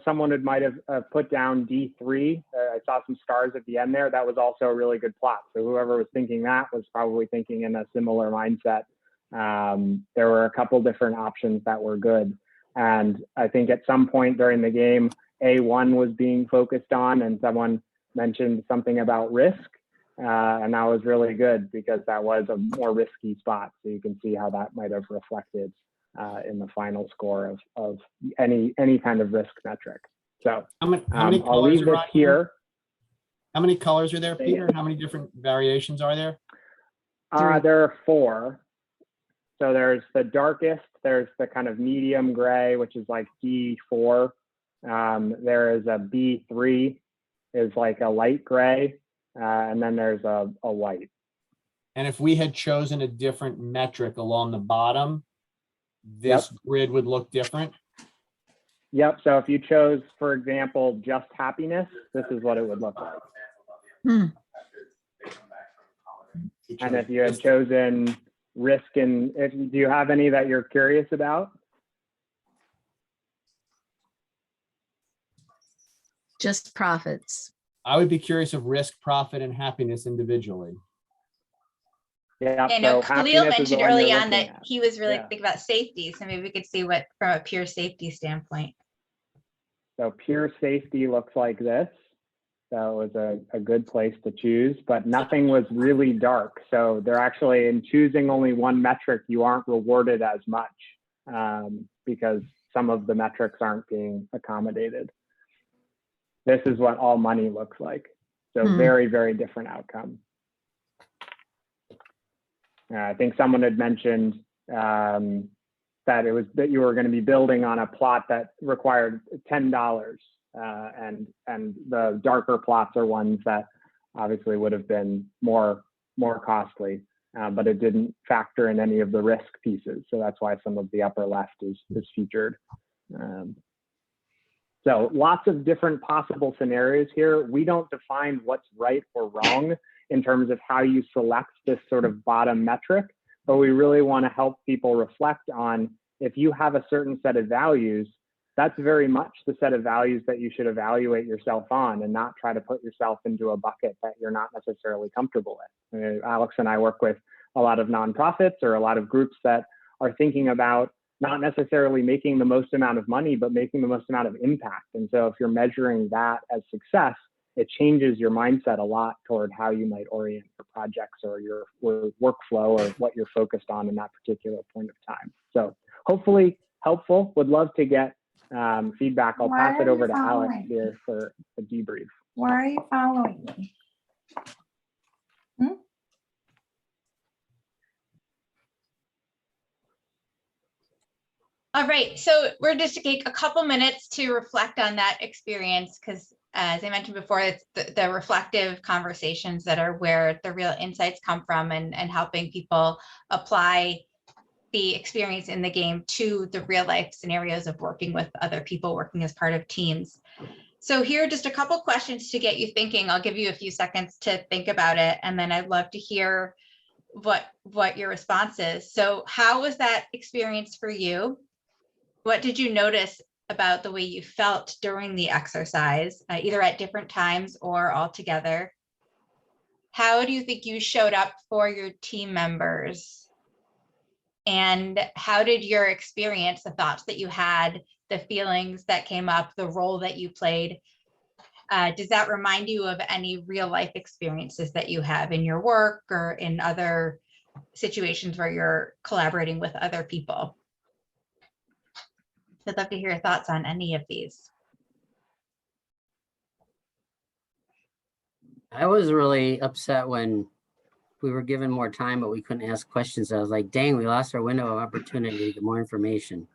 someone might have put down D3. I saw some stars at the end there. That was also a really good plot. So whoever was thinking that was probably thinking in a similar mindset. There were a couple different options that were good. And I think at some point during the game, A1 was being focused on, and someone mentioned something about risk. And that was really good because that was a more risky spot. So you can see how that might have reflected in the final score of any kind of risk metric. So How many I'll leave this here. How many colors are there, Peter? How many different variations are there? There are 4. So there's the darkest, there's the kind of medium gray, which is like D4. There is a B3, is like a light gray, and then there's a white. And if we had chosen a different metric along the bottom, this grid would look different. Yep. So if you chose, for example, just happiness, this is what it would look like. Hmm. And if you had chosen risk and do you have any that you're curious about? Just profits. I would be curious of risk, profit, and happiness individually. Yeah. I know so Khalil happiness is the mentioned one you're early on looking that at. he was really Yeah. thinking about safety. So maybe we could see what from a pure safety standpoint. So pure safety looks like this. That was a good place to choose, but nothing was really dark. So they're actually, in choosing only one metric, you aren't rewarded as much because some of the metrics aren't being accommodated. This is what all money looks like. So very, very different outcome. I think someone had mentioned that it was that you were going to be building on a plot that required $10, and the darker plots are ones that obviously would have been more costly, but it didn't factor in any of the risk pieces. So that's why some of the upper left is featured. So lots of different possible scenarios here. We don't define what's right or wrong in terms of how you select this sort of bottom metric, but we really want to help people reflect on, if you have a certain set of values, that's very much the set of values that you should evaluate yourself on, and not try to put yourself into a bucket that you're not necessarily comfortable with. I mean, Alex and I work with a lot of nonprofits or a lot of groups that are thinking about not necessarily making the most amount of money, but making the most amount of impact. And so if you're measuring that as success, it changes your mindset a lot toward how you might orient your projects or your workflow or what you're focused on in that particular point of time. So hopefully helpful. Would love to get feedback. I'll pass it over to Alex here for a debrief. Why are you following me? All right, so we're just to take a couple minutes to reflect on that experience, because as I mentioned before, it's the reflective conversations that are where the real insights come from, and helping people apply the experience in the game to the real life scenarios of working with other people, working as part of teams. So here are just a couple questions to get you thinking. I'll give you a few seconds to think about it, and then I'd love to hear what your response is. So how was that experience for you? What did you notice about the way you felt during the exercise, either at different times or all together? How do you think you showed up for your team members? And how did your experience, the thoughts that you had, the feelings that came up, the role that you played, does that remind you of any real life experiences that you have in your work or in other situations where you're collaborating with other people? I'd love to hear your thoughts on any of these. I was really upset when we were given more time, but we couldn't ask questions. I was like, dang, we lost our window of opportunity to get more information.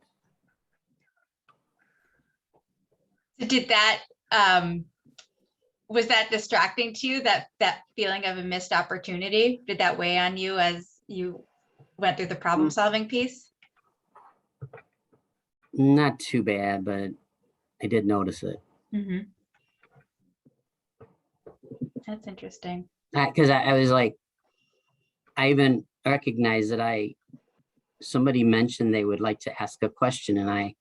So did that, was that distracting to you, that feeling of a missed opportunity? Did that weigh on you as you went through the problem solving piece? Not too bad, but I did notice it. Mm-hmm. That's interesting. Because I was like, I even recognized that somebody mentioned they would like to ask a question, and I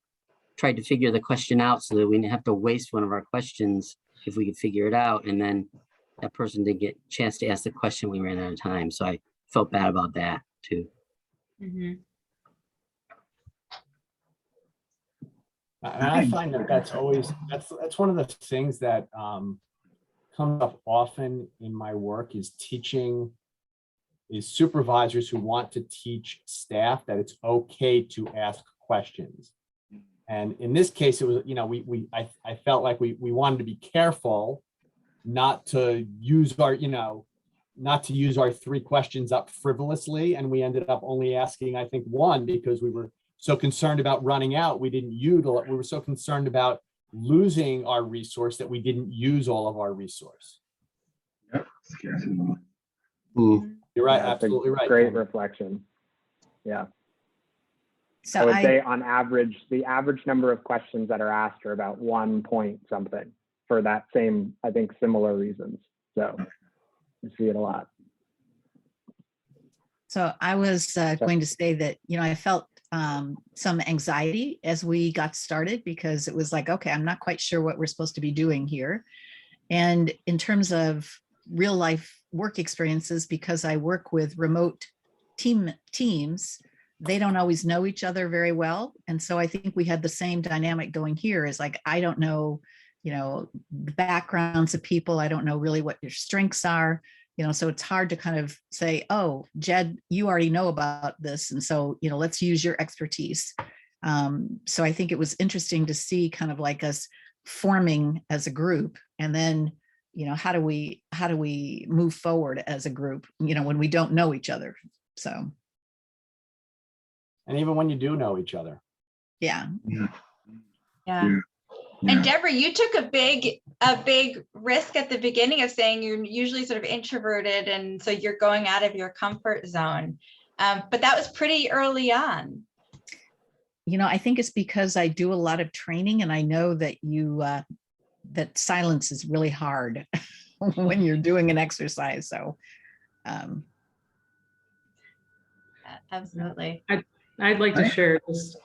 tried to figure the question out so that we didn't have to waste one of our questions if we could figure it out. And then that person didn't get a chance to ask the question. We ran out of time. So I felt bad about that too. Mm-hmm. And I find that that's one of the things that comes up often in my work is teaching, is supervisors who want to teach staff that it's okay to ask questions. And in this case, it was, I felt like we wanted to be careful not to use our, not to use our 3 questions up frivolously. And we ended up only asking, I think, 1 because we were so concerned about running out. We didn't utilize, we were so concerned about losing our resource that we didn't use all of our resource. Yep. Mm. You're right, Yeah, absolutely right. Great reflection. Yeah. So I would say on average, the average number of questions that are asked are about 1 point something for that same, I think, similar reasons. So you see it a lot. So I was going to say that, I felt some anxiety as we got started, because it was like, okay, I'm not quite sure what we're supposed to be doing here. And in terms of real life work experiences, because I work with remote teams, they don't always know each other very well. And so I think we had the same dynamic going here, is like, I don't know, the backgrounds of people. I don't know really what your strengths are. So it's hard to kind of say, oh, Jed, you already know about this. And so, let's use your expertise. So I think it was interesting to see kind of like us forming as a group. And then, how do we move forward as a group, when we don't know each other. So. And even when you do know each other. Yeah. Yeah. And Deborah, you took a big risk at the beginning of saying you're usually sort of introverted, and so you're going out of your comfort zone. But that was pretty early on. I think it's because I do a lot of training, and I know that that silence is really hard when you're doing an exercise. So, absolutely. I'd like to share this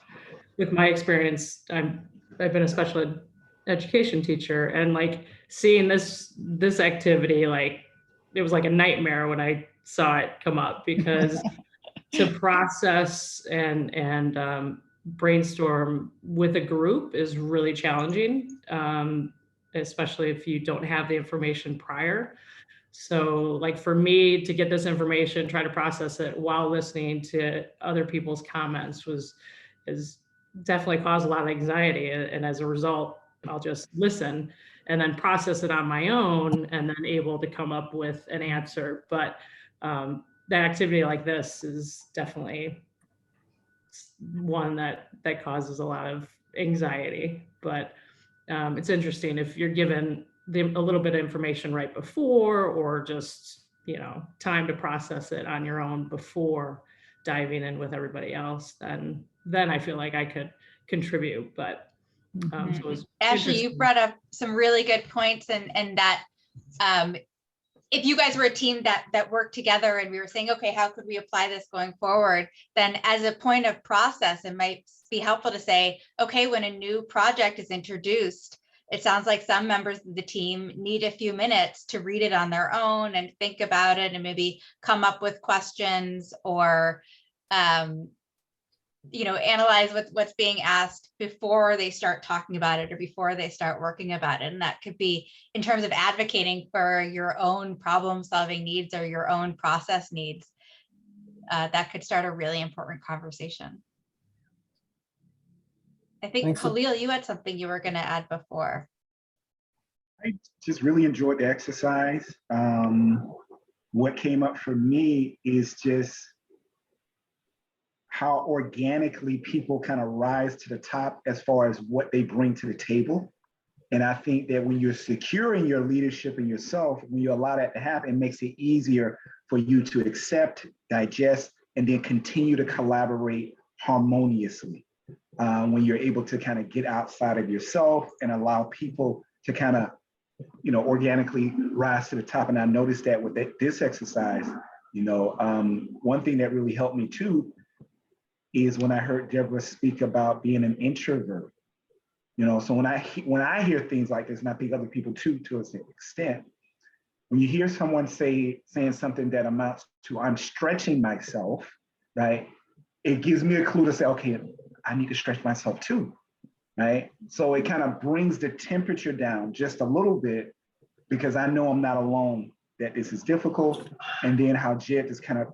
with my experience. I've been a special education teacher, and like seeing this activity, like it was like a nightmare when I saw it come up, because to process and brainstorm with a group is really challenging, especially if you don't have the information prior. So like for me to get this information, try to process it while listening to other people's comments is definitely caused a lot of anxiety. And as a result, I'll just listen and then process it on my own, and then able to come up with an answer. But that activity like this is definitely one that causes a lot of anxiety. But it's interesting if you're given a little bit of information right before, or just, time to process it on your own before diving in with everybody else, then I feel like I could contribute. But so it was Ashley, you brought up some really good points, and that if you guys were a team that worked together and we were saying, okay, how could we apply this going forward? Then as a point of process, it might be helpful to say, okay, when a new project is introduced, it sounds like some members of the team need a few minutes to read it on their own and think about it, and maybe come up with questions, or analyze what's being asked before they start talking about it, or before they start working about it. And that could be in terms of advocating for your own problem solving needs or your own process needs. That could start a really important conversation. I think Thanks. Khalil, you had something you were going to add before. I just really enjoyed the exercise. What came up for me is just how organically people kind of rise to the top as far as what they bring to the table. And I think that when you're securing your leadership in yourself, when you allow that to happen, it makes it easier for you to accept, digest, and then continue to collaborate harmoniously. When you're able to kind of get outside of yourself and allow people to kind of, organically rise to the top. And I noticed that with this exercise, one thing that really helped me too is when I heard Deborah speak about being an introvert. So when I hear things like this, and I think other people too, to a certain extent, when you hear someone saying something that amounts to I'm stretching myself, right? It gives me a clue to say, okay, I need to stretch myself too, right? So it kind of brings the temperature down just a little bit, because I know I'm not alone, that this is difficult. And then how Jed just kind of,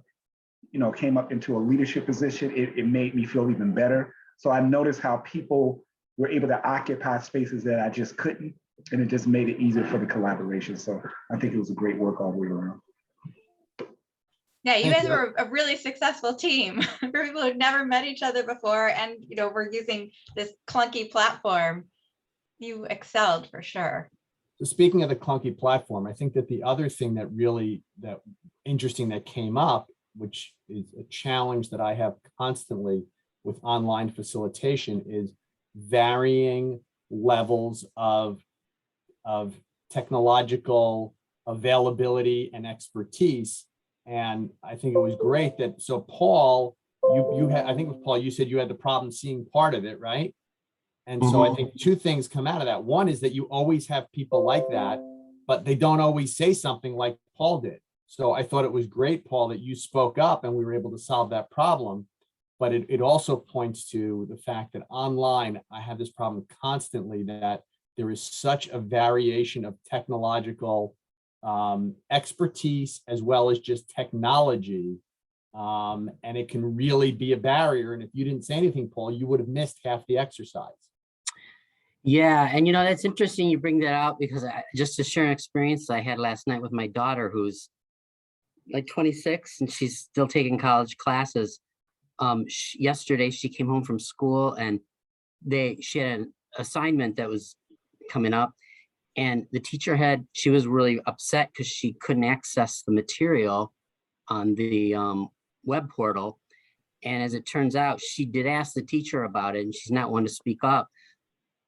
came up into a leadership position, it made me feel even better. So I noticed how people were able to occupy spaces that I just couldn't, and it just made it easier for the collaboration. So I think it was a great work all the way around. Yeah, you guys were a really successful team for people who'd never met each other before, and we're using this clunky platform. You excelled for sure. So speaking of the clunky platform, I think that the other thing that interesting that came up, which is a challenge that I have constantly with online facilitation is varying levels of technological availability and expertise. And I think it was great that, so Paul, you had, I think with Paul, you said you had the problem seeing part of it, right? And so I think two things come out of that. One is that you always have people like that, but they don't always say something like Paul did. So I thought it was great, Paul, that you spoke up and we were able to solve that problem. But it also points to the fact that online, I have this problem constantly, that there is such a variation of technological expertise as well as just technology. And it can really be a barrier. And if you didn't say anything, Paul, you would have missed half the exercise. Yeah, and that's interesting you bring that out, because just to share an experience I had last night with my daughter, who's like 26 and she's still taking college classes. Yesterday she came home from school and she had an assignment that was coming up, and the teacher she was really upset because she couldn't access the material on the web portal. And as it turns out, she did ask the teacher about it, and she's not one to speak up.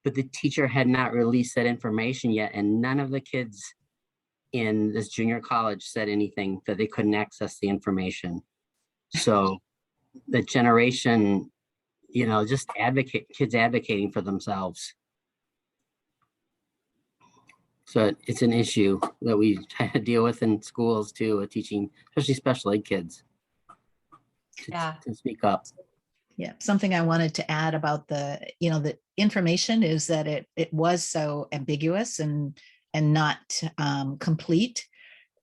But the teacher had not released that information yet, and none of the kids in this junior college said anything that they couldn't access the information. So the generation, just kids advocating for themselves. So it's an issue that we try to deal with in schools too, teaching, especially special ed kids, to speak up. Yeah, something I wanted to add about the information is that it was so ambiguous and not complete.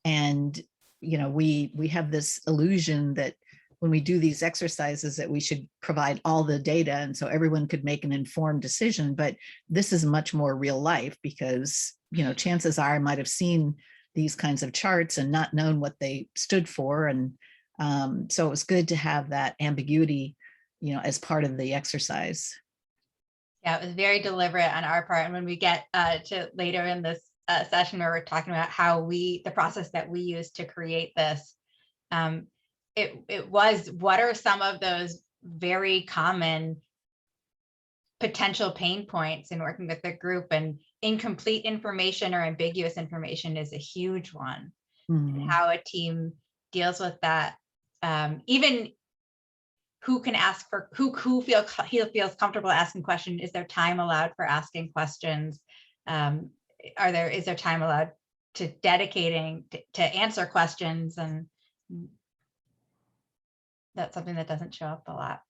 And, we have this illusion that when we do these exercises that we should provide all the data and so everyone could make an informed decision. But this is much more real life because, chances are I might have seen these kinds of charts and not known what they stood for. And so it was good to have that ambiguity as part of the exercise. Yeah, it was very deliberate on our part. And when we get to later in this session where we're talking about the process that we use to create this, it was, what are some of those very common potential pain points in working with the group? And incomplete information or ambiguous information is a huge one. And how a team deals with that. Even who can ask for, who feels comfortable asking questions. Is there time allowed for asking questions? Is there time allowed to dedicating to answer questions? And that's something that doesn't show up a lot.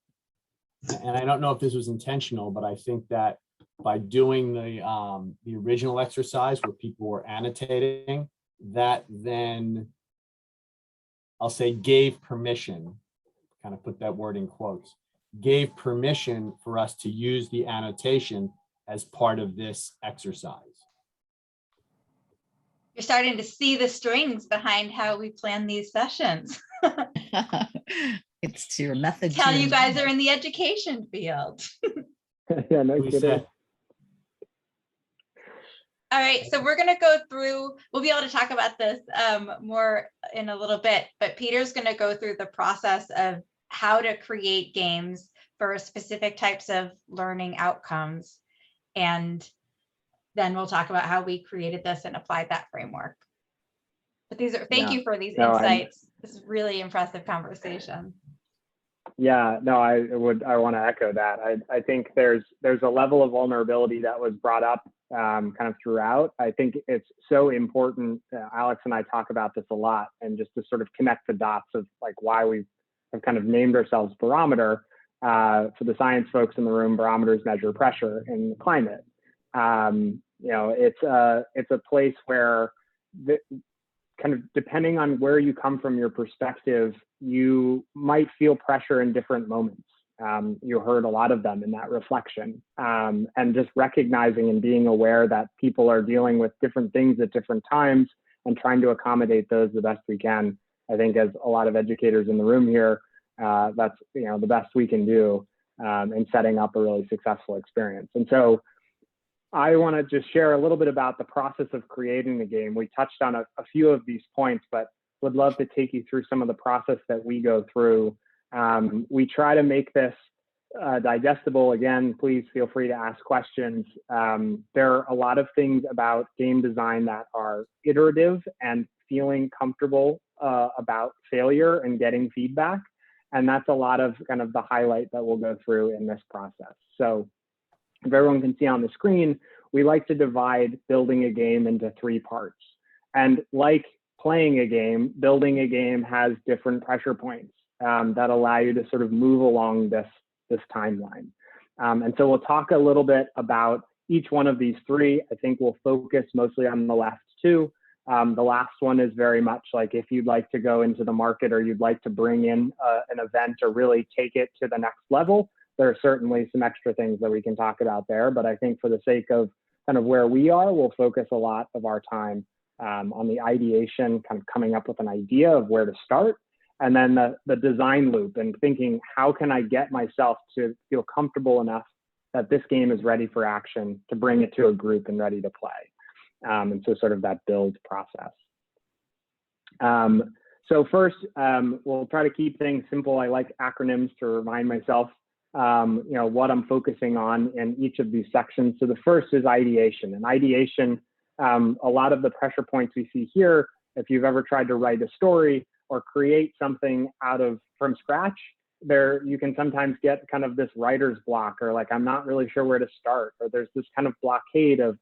And I don't know if this was intentional, but I think that by doing the original exercise where people were annotating, that then I'll say gave permission, kind of put that word in quotes, gave permission for us to use the annotation as part of this exercise. You're starting to see the strings behind how we plan these sessions. It's your method. Tell you guys are in the education field. Yeah, no kidding. All right, so we're going to go through, we'll be able to talk about this more in a little bit, but Peter's going to go through the process of how to create games for specific types of learning outcomes. And then we'll talk about how we created this and applied that framework. But thank you for these insights. This is really impressive conversation. Yeah, no, I want to echo that. I think there's a level of vulnerability that was brought up kind of throughout. I think it's so important. Alex and I talk about this a lot, and just to sort of connect the dots of like why we have kind of named ourselves Barometer. For the science folks in the room, barometers measure pressure in the climate. It's a place where kind of depending on where you come from, your perspective, you might feel pressure in different moments. You heard a lot of them in that reflection, and just recognizing and being aware that people are dealing with different things at different times and trying to accommodate those the best we can. I think as a lot of educators in the room here, that's the best we can do in setting up a really successful experience. And so I want to just share a little bit about the process of creating the game. We touched on a few of these points, but would love to take you through some of the process that we go through. We try to make this digestible, again, please feel free to ask questions. There are a lot of things about game design that are iterative and feeling comfortable about failure and getting feedback. And that's a lot of kind of the highlight that we'll go through in this process. So if everyone can see on the screen, we like to divide building a game into 3 parts. And like playing a game, building a game has different pressure points that allow you to sort of move along this timeline. And so we'll talk a little bit about each one of these 3. I think we'll focus mostly on the last 2. The last one is very much like if you'd like to go into the market or you'd like to bring in an event or really take it to the next level, there are certainly some extra things that we can talk about there. But I think for the sake of kind of where we are, we'll focus a lot of our time on the ideation, kind of coming up with an idea of where to start, and then the design loop and thinking, how can I get myself to feel comfortable enough that this game is ready for action to bring it to a group and ready to play. And so sort of that build process. So first, we'll try to keep things simple. I like acronyms to remind myself what I'm focusing on in each of these sections. So the first is ideation. And ideation, a lot of the pressure points we see here, if you've ever tried to write a story or create something from scratch, there you can sometimes get kind of this writer's block, or like, I'm not really sure where to start, or there's this kind of blockade of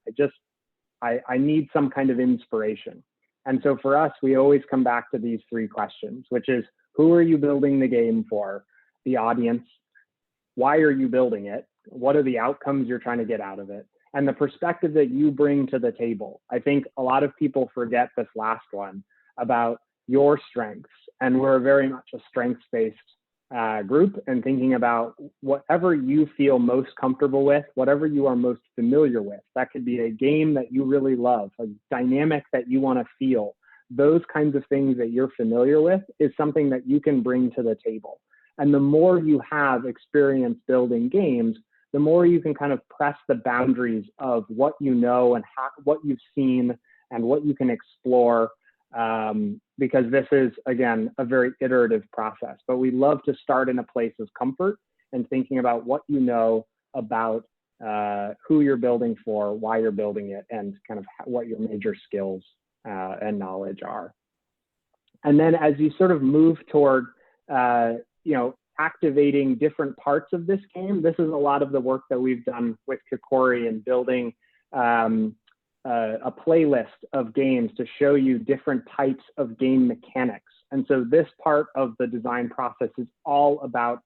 I need some kind of inspiration. And so for us, we always come back to these 3 questions, which is, who are you building the game for? The audience. Why are you building it? What are the outcomes you're trying to get out of it? And the perspective that you bring to the table. I think a lot of people forget this last one about your strengths. And we're very much a strengths-based group, and thinking about whatever you feel most comfortable with, whatever you are most familiar with. That could be a game that you really love, a dynamic that you want to feel. Those kinds of things that you're familiar with is something that you can bring to the table. And the more you have experience building games, the more you can kind of press the boundaries of what you know and what you've seen and what you can explore. Because this is, again, a very iterative process. But we love to start in a place of comfort and thinking about what you know about who you're building for, why you're building it, and kind of what your major skills and knowledge are. And then as you sort of move toward, activating different parts of this game, this is a lot of the work that we've done with Kikori and building a playlist of games to show you different types of game mechanics. And so this part of the design process is all about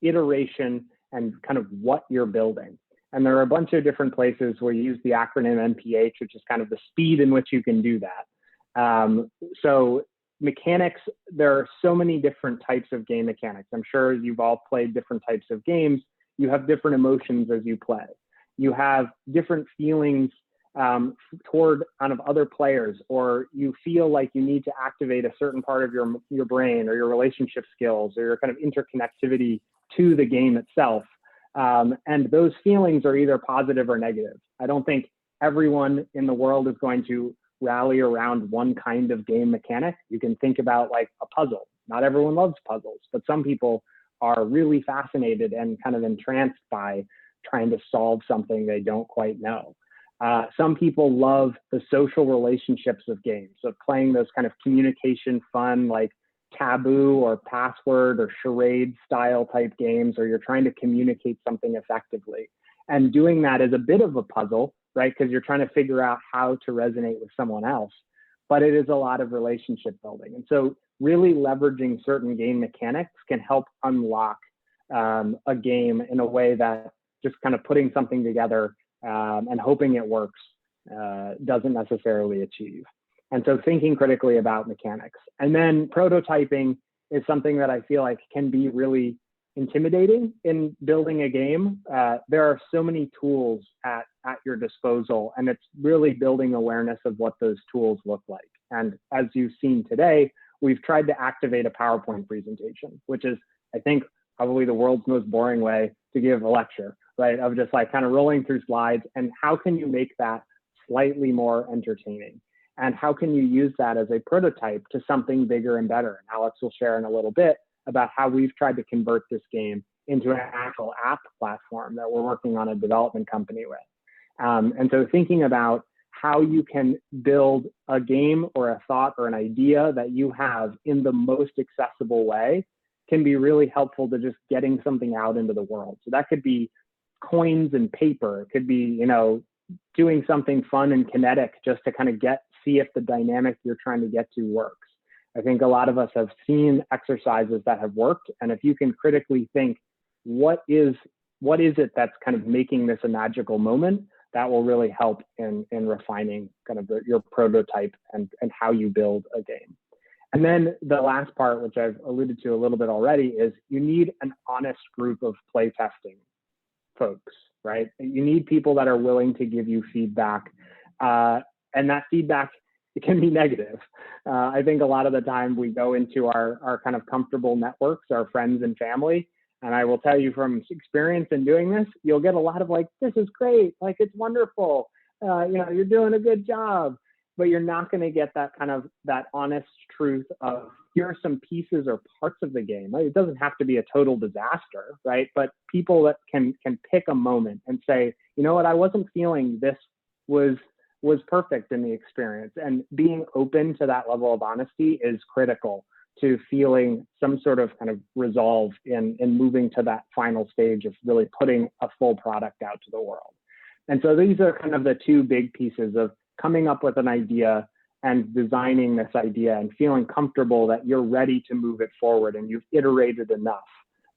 iteration and kind of what you're building. And there are a bunch of different places where you use the acronym MPH, which is kind of the speed in which you can do that. So mechanics, there are so many different types of game mechanics. I'm sure you've all played different types of games. You have different emotions as you play. You have different feelings toward kind of other players, or you feel like you need to activate a certain part of your brain or your relationship skills or your kind of interconnectivity to the game itself. And those feelings are either positive or negative. I don't think everyone in the world is going to rally around one kind of game mechanic. You can think about like a puzzle. Not everyone loves puzzles, but some people are really fascinated and kind of entranced by trying to solve something they don't quite know. Some people love the social relationships of games, so playing those kind of communication fun, like Taboo or Password or charade style type games, or you're trying to communicate something effectively. And doing that is a bit of a puzzle, right? Because you're trying to figure out how to resonate with someone else, but it is a lot of relationship building. And so really leveraging certain game mechanics can help unlock a game in a way that just kind of putting something together and hoping it works doesn't necessarily achieve. And so thinking critically about mechanics. And then prototyping is something that I feel like can be really intimidating in building a game. There are so many tools at your disposal, and it's really building awareness of what those tools look like. And as you've seen today, we've tried to activate a PowerPoint presentation, which is, I think, probably the world's most boring way to give a lecture, right? Of just like kind of rolling through slides. And how can you make that slightly more entertaining? And how can you use that as a prototype to something bigger and better? And Alex will share in a little bit about how we've tried to convert this game into an actual app platform that we're working on a development company with. And so thinking about how you can build a game or a thought or an idea that you have in the most accessible way can be really helpful to just getting something out into the world. So that could be coins and paper. It could be, you know, doing something fun and kinetic just to kind of see if the dynamic you're trying to get to works. I think a lot of us have seen exercises that have worked. And if you can critically think, what is it that's kind of making this a magical moment, that will really help in refining kind of your prototype and how you build a game. And then the last part, which I've alluded to a little bit already, is you need an honest group of play testing folks, right? You need people that are willing to give you feedback. And that feedback, it can be negative. I think a lot of the time we go into our kind of comfortable networks, our friends and family. And I will tell you from experience in doing this, you'll get a lot of like, this is great, like it's wonderful, you know, you're doing a good job, but you're not going to get that kind of that honest truth of here are some pieces or parts of the game. It doesn't have to be a total disaster, right? But people that can pick a moment and say, you know what, I wasn't feeling this was perfect in the experience. And being open to that level of honesty is critical to feeling some sort of kind of resolve in moving to that final stage of really putting a full product out to the world. And so these are kind of the two big pieces of coming up with an idea and designing this idea and feeling comfortable that you're ready to move it forward and you've iterated enough.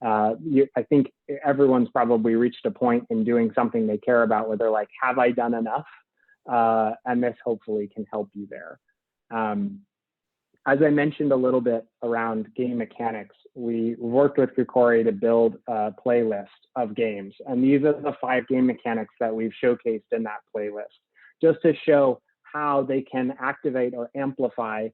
I think everyone's probably reached a point in doing something they care about where they're like, have I done enough? And this hopefully can help you there. As I mentioned a little bit around game mechanics, we worked with Kikori to build a playlist of games. And these are the 5 game mechanics that we've showcased in that playlist, just to show how they can activate or amplify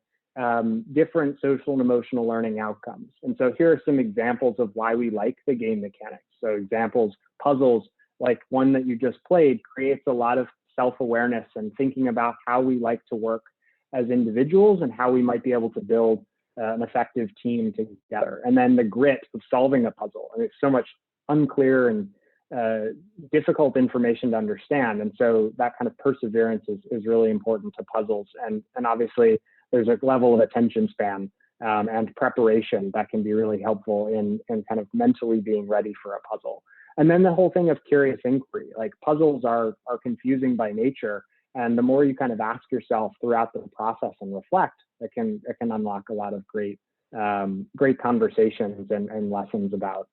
different social and emotional learning outcomes. And so here are some examples of why we like the game mechanics. So examples, puzzles, like one that you just played, creates a lot of self-awareness and thinking about how we like to work as individuals and how we might be able to build an effective team together. And then the grit of solving a puzzle. And it's so much unclear and difficult information to understand. And so that kind of perseverance is really important to puzzles. And obviously there's a level of attention span and preparation that can be really helpful in kind of mentally being ready for a puzzle. And then the whole thing of curious inquiry, like puzzles are confusing by nature. And the more you kind of ask yourself throughout the process and reflect, it can unlock a lot of great conversations and lessons about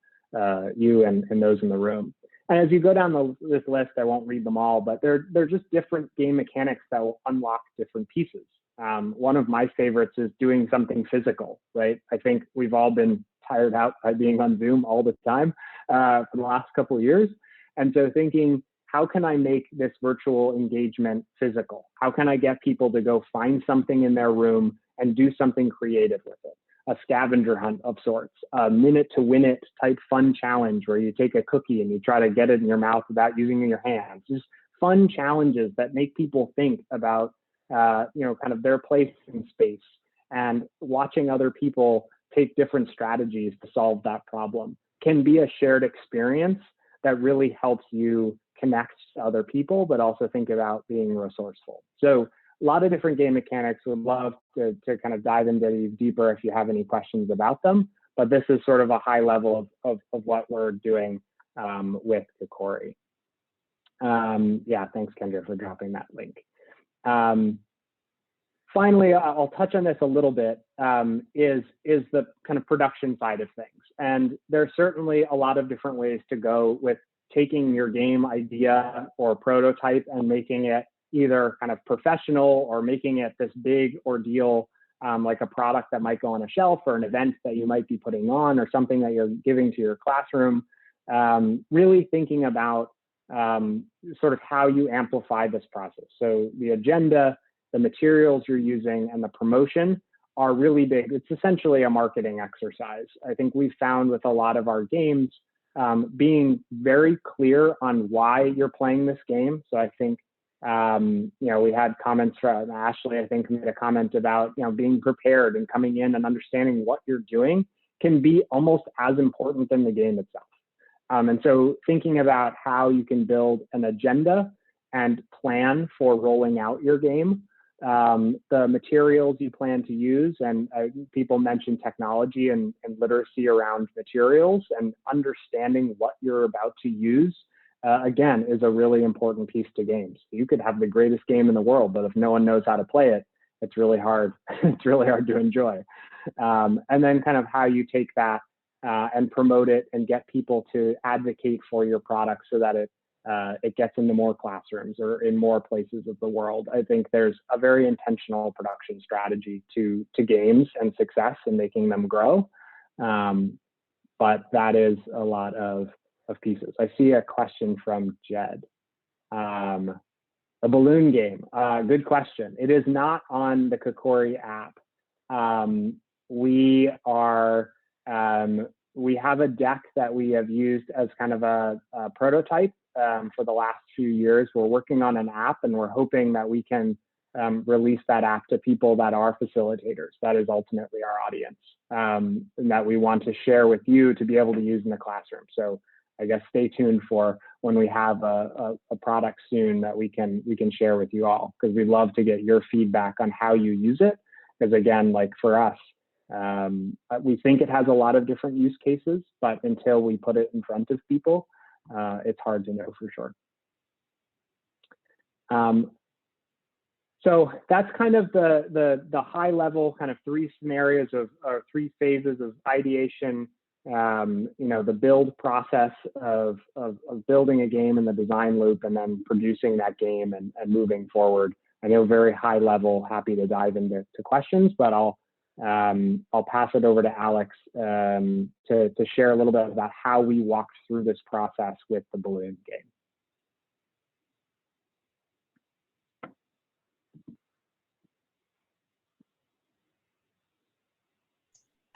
you and those in the room. And as you go down this list, I won't read them all, but they're just different game mechanics that will unlock different pieces. One of my favorites is doing something physical, right? I think we've all been tired out by being on Zoom all the time for the last couple of years. And so thinking, how can I make this virtual engagement physical? How can I get people to go find something in their room and do something creative with it? A scavenger hunt of sorts, a minute to win it type fun challenge where you take a cookie and you try to get it in your mouth without using your hands. Just fun challenges that make people think about, you know, kind of their place in space and watching other people take different strategies to solve that problem can be a shared experience that really helps you connect to other people, but also think about being resourceful. So a lot of different game mechanics. Would love to kind of dive into these deeper if you have any questions about them, but this is sort of a high level of what we're doing with Kikori. Yeah, thanks Kendra for dropping that link. Finally, I'll touch on this a little bit, is the kind of production side of things. And there's certainly a lot of different ways to go with taking your game idea or prototype and making it either kind of professional or making it this big ordeal, like a product that might go on a shelf or an event that you might be putting on or something that you're giving to your classroom. Really thinking about sort of how you amplify this process. So the agenda, the materials you're using, and the promotion are really big. It's essentially a marketing exercise. I think we've found with a lot of our games, being very clear on why you're playing this game. So I think, you know, we had comments from Ashley, I think, made a comment about, you know, being prepared and coming in and understanding what you're doing can be almost as important than the game itself. And so thinking about how you can build an agenda and plan for rolling out your game, the materials you plan to use, and people mentioned technology and literacy around materials, and understanding what you're about to use, again, is a really important piece to games. You could have the greatest game in the world, but if no one knows how to play it, it's really hard. It's really hard to enjoy. And then kind of how you take that and promote it and get people to advocate for your product so that it gets into more classrooms or in more places of the world. I think there's a very intentional production strategy to games and success and making them grow. But that is a lot of pieces. I see a question from Jed. A balloon game, good question. It is not on the Kikori app. We have a deck that we have used as kind of a prototype for the last few years. We're working on an app, and we're hoping that we can release that app to people that are facilitators. That is ultimately our audience, and that we want to share with you to be able to use in the classroom. So I guess stay tuned for when we have a product soon that we can share with you all, because we'd love to get your feedback on how you use it. Because again, like for us, we think it has a lot of different use cases, but until we put it in front of people, it's hard to know for sure. So that's kind of the high level kind of three scenarios or three phases of ideation. The build process of building a game in the design loop, and then producing that game and moving forward. I know very high level, happy to dive into questions, but I'll pass it over to Alex to share a little bit about how we walked through this process with the balloon game.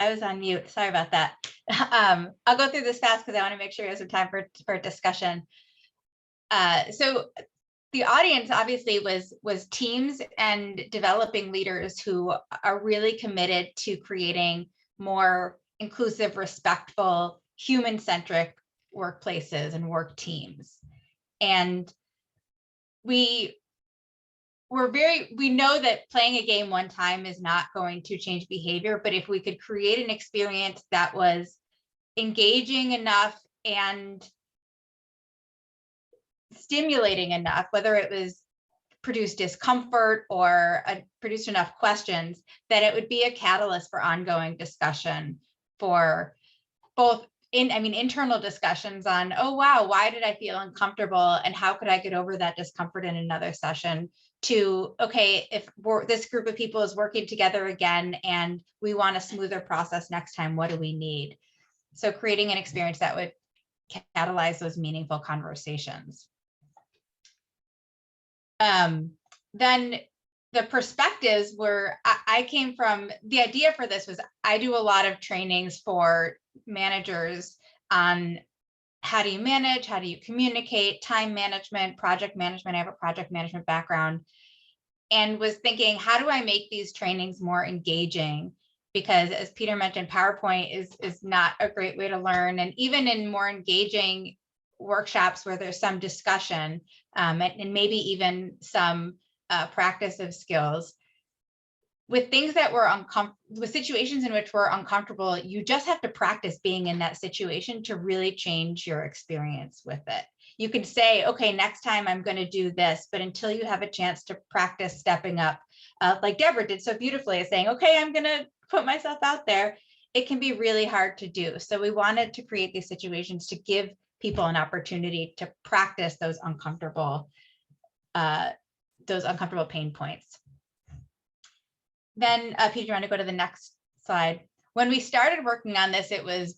I was on mute. Sorry about that. I'll go through this fast because I want to make sure we have some time for discussion. So the audience obviously was teams and developing leaders who are really committed to creating more inclusive, respectful, human-centric workplaces and work teams. And we know that playing a game one time is not going to change behavior, but if we could create an experience that was engaging enough and stimulating enough, whether it was produced discomfort or produced enough questions, that it would be a catalyst for ongoing discussion, for both internal discussions on, oh, wow, why did I feel uncomfortable? And how could I get over that discomfort in another session? To, okay, if this group of people is working together again and we want a smoother process next time, what do we need? So creating an experience that would catalyze those meaningful conversations. Then the perspectives were, I came from, the idea for this was, I do a lot of trainings for managers on how do you manage, how do you communicate, time management, project management. I have a project management background, and was thinking, how do I make these trainings more engaging? Because as Peter mentioned, PowerPoint is not a great way to learn. And even in more engaging workshops where there's some discussion and maybe even some practice of skills, with things that were uncomfortable, with situations in which we're uncomfortable, you just have to practice being in that situation to really change your experience with it. You can say, okay, next time I'm going to do this, but until you have a chance to practice stepping up, like Deborah did so beautifully, saying, okay, I'm going to put myself out there, it can be really hard to do. So we wanted to create these situations to give people an opportunity to practice those uncomfortable pain points. Then, Peter, you want to go to the next slide? When we started working on this, it was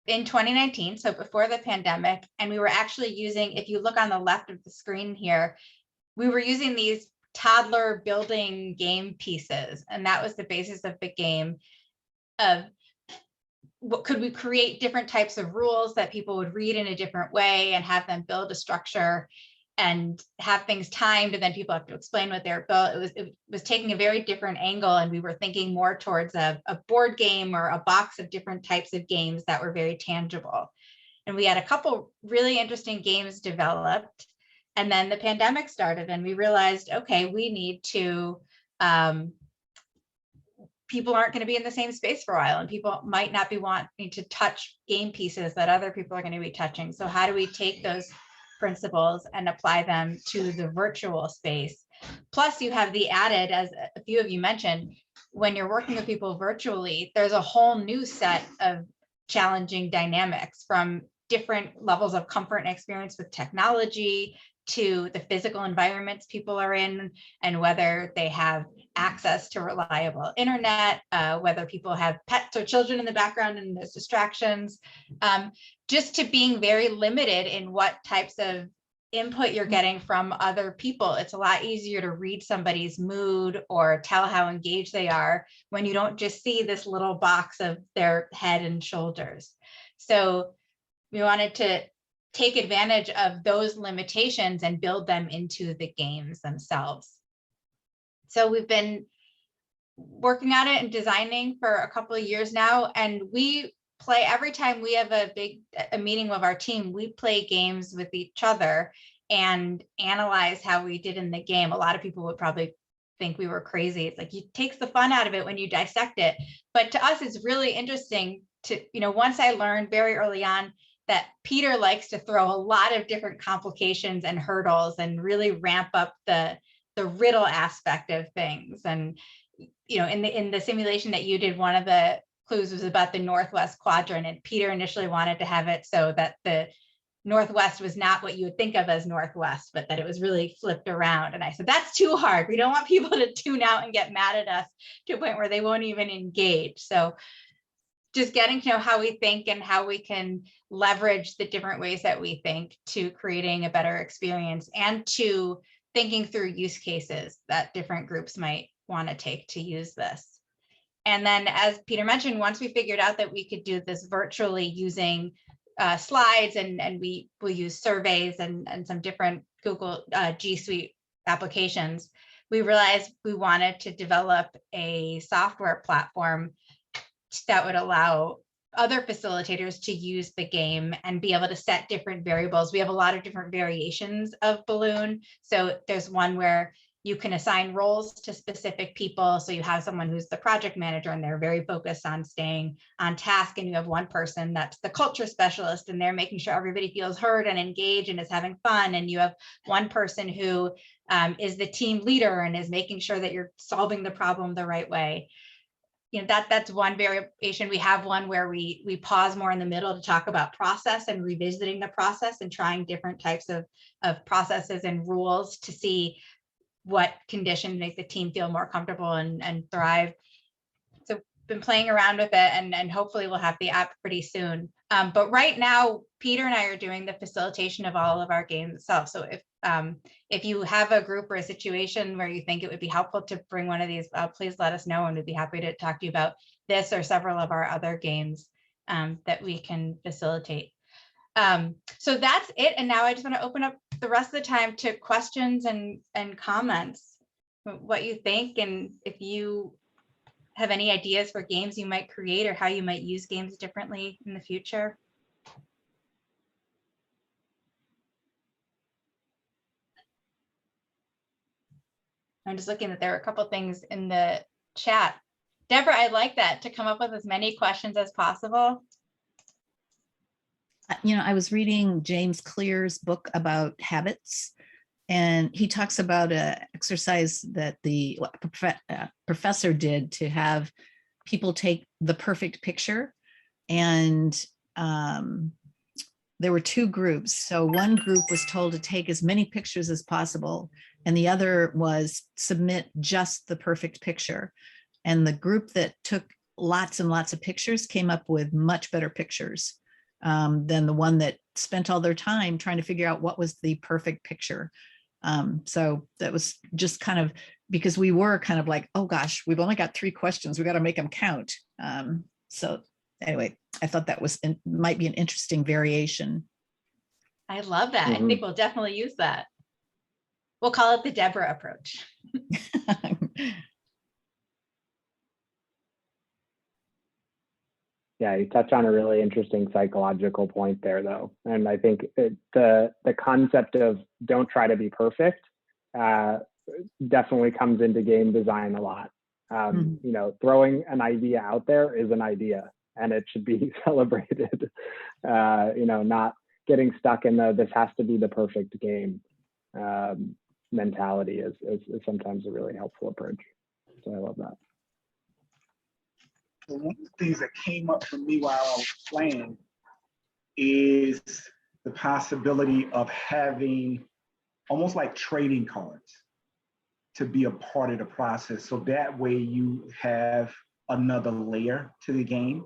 in 2019, so before the pandemic, and we were actually using, if you look on the left of the screen here, we were using these toddler building game pieces, and that was the basis of the game. Of what could we create different types of rules that people would read in a different way and have them build a structure. and have things timed, and then people have to explain what they're built. It was taking a very different angle, and we were thinking more towards a board game or a box of different types of games that were very tangible. And we had a couple really interesting games developed, and then the pandemic started, and we realized, okay, we need to, people aren't going to be in the same space for a while, and people might not be wanting to touch game pieces that other people are going to be touching. So how do we take those principles and apply them to the virtual space? Plus, you have the added, as a few of you mentioned, when you're working with people virtually, there's a whole new set of challenging dynamics, from different levels of comfort and experience with technology to the physical environments people are in, and whether they have access to reliable internet, whether people have pets or children in the background and there's distractions, just to being very limited in what types of input you're getting from other people. It's a lot easier to read somebody's mood or tell how engaged they are when you don't just see this little box of their head and shoulders. So we wanted to take advantage of those limitations and build them into the games themselves. So we've been working on it and designing for a couple of years now, and we play every time we have a meeting with our team. We play games with each other and analyze how we did in the game. A lot of people would probably think we were crazy. It's like, it takes the fun out of it when you dissect it. But to us, it's really interesting to, once I learned very early on that Peter likes to throw a lot of different complications and hurdles and really ramp up the riddle aspect of things. And, in the simulation that you did, one of the clues was about the Northwest quadrant, and Peter initially wanted to have it so that the Northwest was not what you would think of as Northwest, but that it was really flipped around. And I said, that's too hard. We don't want people to tune out and get mad at us to a point where they won't even engage. So just getting to know how we think and how we can leverage the different ways that we think to creating a better experience, and to thinking through use cases that different groups might want to take to use this. And then, as Peter mentioned, once we figured out that we could do this virtually using slides, and we will use surveys and some different Google G Suite applications, we realized we wanted to develop a software platform that would allow other facilitators to use the game and be able to set different variables. We have a lot of different variations of Balloon. So there's one where you can assign roles to specific people. So you have someone who's the project manager, and they're very focused on staying on task. And you have one person that's the culture specialist, and they're making sure everybody feels heard and engaged and is having fun. And you have one person who is the team leader and is making sure that you're solving the problem the right way. That's one variation. We have one where we pause more in the middle to talk about process and revisiting the process and trying different types of processes and rules to see what conditions make the team feel more comfortable and thrive. So been playing around with it, and hopefully we'll have the app pretty soon. But right now, Peter and I are doing the facilitation of all of our games itself. So if you have a group or a situation where you think it would be helpful to bring one of these, please let us know, and we'd be happy to talk to you about this or several of our other games that we can facilitate. So that's it. And now I just want to open up the rest of the time to questions and comments, what you think, and if you have any ideas for games you might create or how you might use games differently in the future. I'm just looking that there are a couple things in the chat. Deborah, I'd like that, to come up with as many questions as possible. I was reading James Clear's book about habits, and he talks about an exercise that the professor did to have people take the perfect picture. And there were two groups. So one group was told to take as many pictures as possible, and the other was submit just the perfect picture. And the group that took lots and lots of pictures came up with much better pictures than the one that spent all their time trying to figure out what was the perfect picture. So that was just kind of, because we were kind of like, oh gosh, we've only got 3 questions, we got to make them count. So anyway, I thought that was might be an interesting variation. I love that. I think we'll definitely use that. We'll call it the Deborah approach. Yeah, you touch on a really interesting psychological point there, though. And I think the concept of don't try to be perfect definitely comes into game design a lot. You know, throwing an idea out there is an idea, and it should be celebrated. You know, not getting stuck in the this has to be the perfect game mentality is sometimes a really helpful approach. So I love that. One of the things that came up for me while I was playing is the possibility of having almost like trading cards to be a part of the process. So that way you have another layer to the game.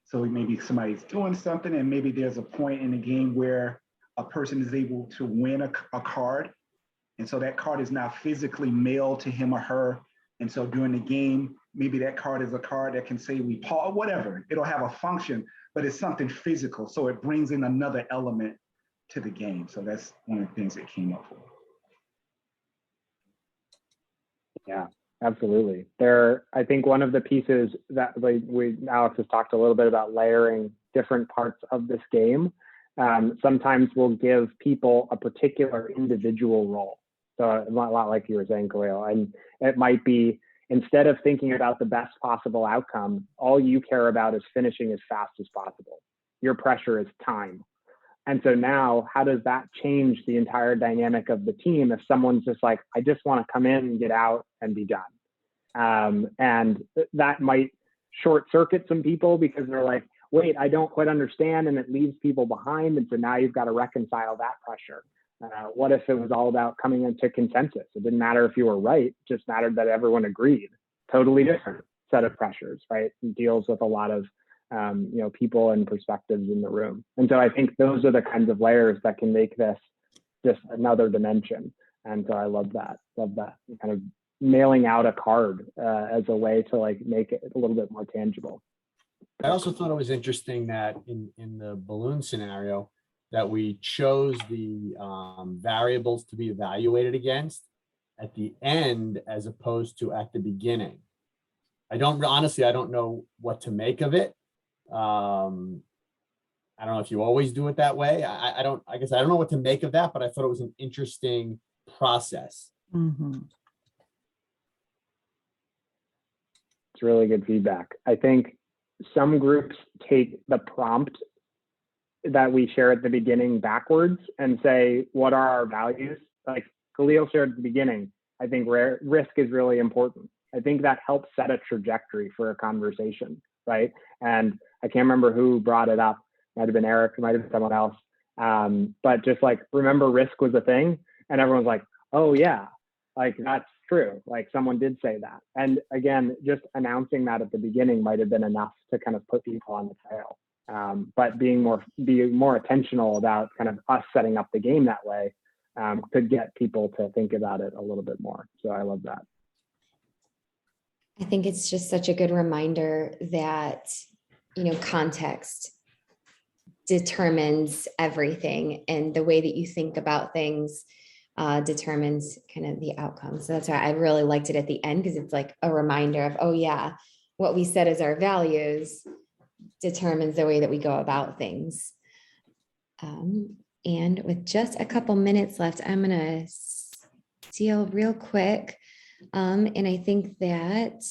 So maybe somebody's doing something and maybe there's a point in the game where a person is able to win a card. And so that card is now physically mailed to him or her. And so during the game, maybe that card is a card that can say we pause, whatever. It'll have a function, but it's something physical. So it brings in another element to the game. So that's one of the things that came up for me. Yeah, absolutely. I think one of the pieces that Alex has talked a little bit about layering different parts of this game. Sometimes we'll give people a particular individual role. So a lot like you were saying, Khalil, and it might be, instead of thinking about the best possible outcome, all you care about is finishing as fast as possible. Your pressure is time. And so now, how does that change the entire dynamic of the team if someone's just like, I just want to come in and get out and be done? And that might short circuit some people because they're like, wait, I don't quite understand, and it leaves people behind. And so now you've got to reconcile that pressure. What if it was all about coming into consensus? It didn't matter if you were right, it just mattered that everyone agreed. Totally different set of pressures, right? It deals with a lot of you know, people and perspectives in the room. And so I think those are the kinds of layers that can make this just another dimension. And so I love that kind of mailing out a card as a way to like make it a little bit more tangible. I also thought it was interesting that in the balloon scenario that we chose the variables to be evaluated against at the end as opposed to at the beginning. I don't know what to make of it. I don't know if you always do it that way. I guess I don't know what to make of that, but I thought it was an interesting process. It's really good feedback. I think some groups take the prompt that we share at the beginning backwards and say, what are our values? Like Khalil shared at the beginning, I think risk is really important. I think that helps set a trajectory for a conversation, right? And I can't remember who brought it up. Might have been Eric, might have been someone else. But just like, remember risk was a thing? And everyone's like, oh yeah, like that's true. Like someone did say that. And again, just announcing that at the beginning might have been enough to kind of put people on the trail. But being more intentional about kind of us setting up the game that way could get people to think about it a little bit more. So I love that. I think it's just such a good reminder that, you know, context determines everything, and the way that you think about things determines kind of the outcome. So that's why I really liked it at the end, because it's like a reminder of, oh yeah, what we said as our values determines the way that we go about things. And with just a couple minutes left, I'm gonna steal real quick. And I think that,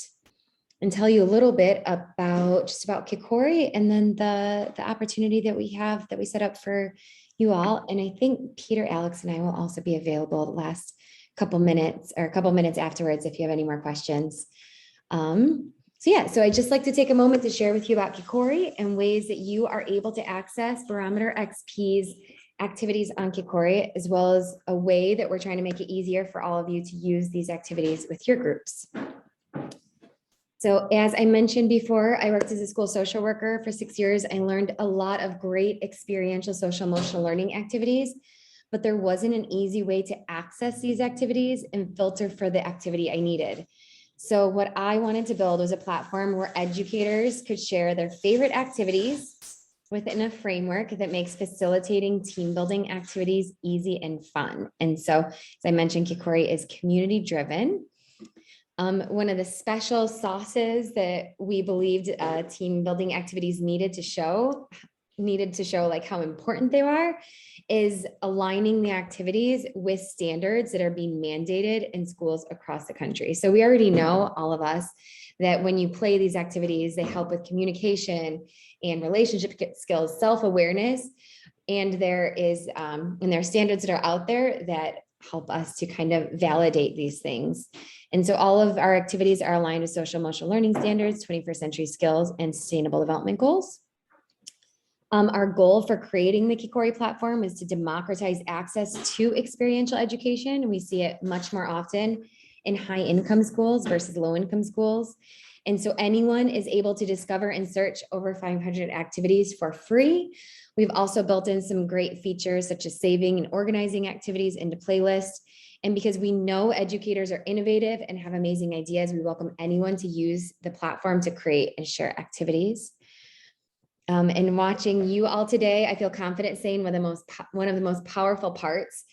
and tell you a little bit about Kikori, and then the opportunity that we have that we set up for you all. And I think Peter, Alex, and I will also be available the last couple minutes or a couple minutes afterwards if you have any more questions. So I'd just like to take a moment to share with you about Kikori and ways that you are able to access Barometer XP's activities on Kikori, as well as a way that we're trying to make it easier for all of you to use these activities with your groups. So as I mentioned before, I worked as a school social worker for 6 years. I learned a lot of great experiential social emotional learning activities, but there wasn't an easy way to access these activities and filter for the activity I needed. So what I wanted to build was a platform where educators could share their favorite activities within a framework that makes facilitating team building activities easy and fun. And so, as I mentioned, Kikori is community driven. One of the special sauces that we believed team building activities needed to show like how important they are is aligning the activities with standards that are being mandated in schools across the country. So we already know, all of us, that when you play these activities, they help with communication and relationship skills, self-awareness, and there are standards that are out there that help us to kind of validate these things. And so all of our activities are aligned with social emotional learning standards, 21st century skills, and sustainable development goals. Our goal for creating the Kikori platform is to democratize access to experiential education. We see it much more often in high income schools versus low income schools. And so anyone is able to discover and search over 500 activities for free. We've also built in some great features such as saving and organizing activities into playlists. And because we know educators are innovative and have amazing ideas, we welcome anyone to use the platform to create and share activities. And watching you all today, I feel confident saying one of the most powerful parts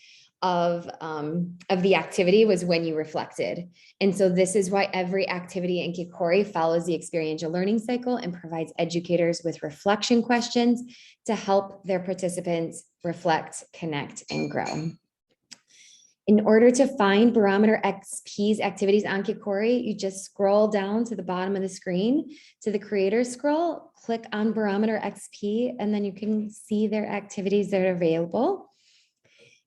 of the activity was when you reflected. And so this is why every activity in Kikori follows the experiential learning cycle and provides educators with reflection questions to help their participants reflect, connect, and grow. In order to find Barometer XP's activities on Kikori, you just scroll down to the bottom of the screen to the creator scroll, click on Barometer XP, and then you can see their activities that are available.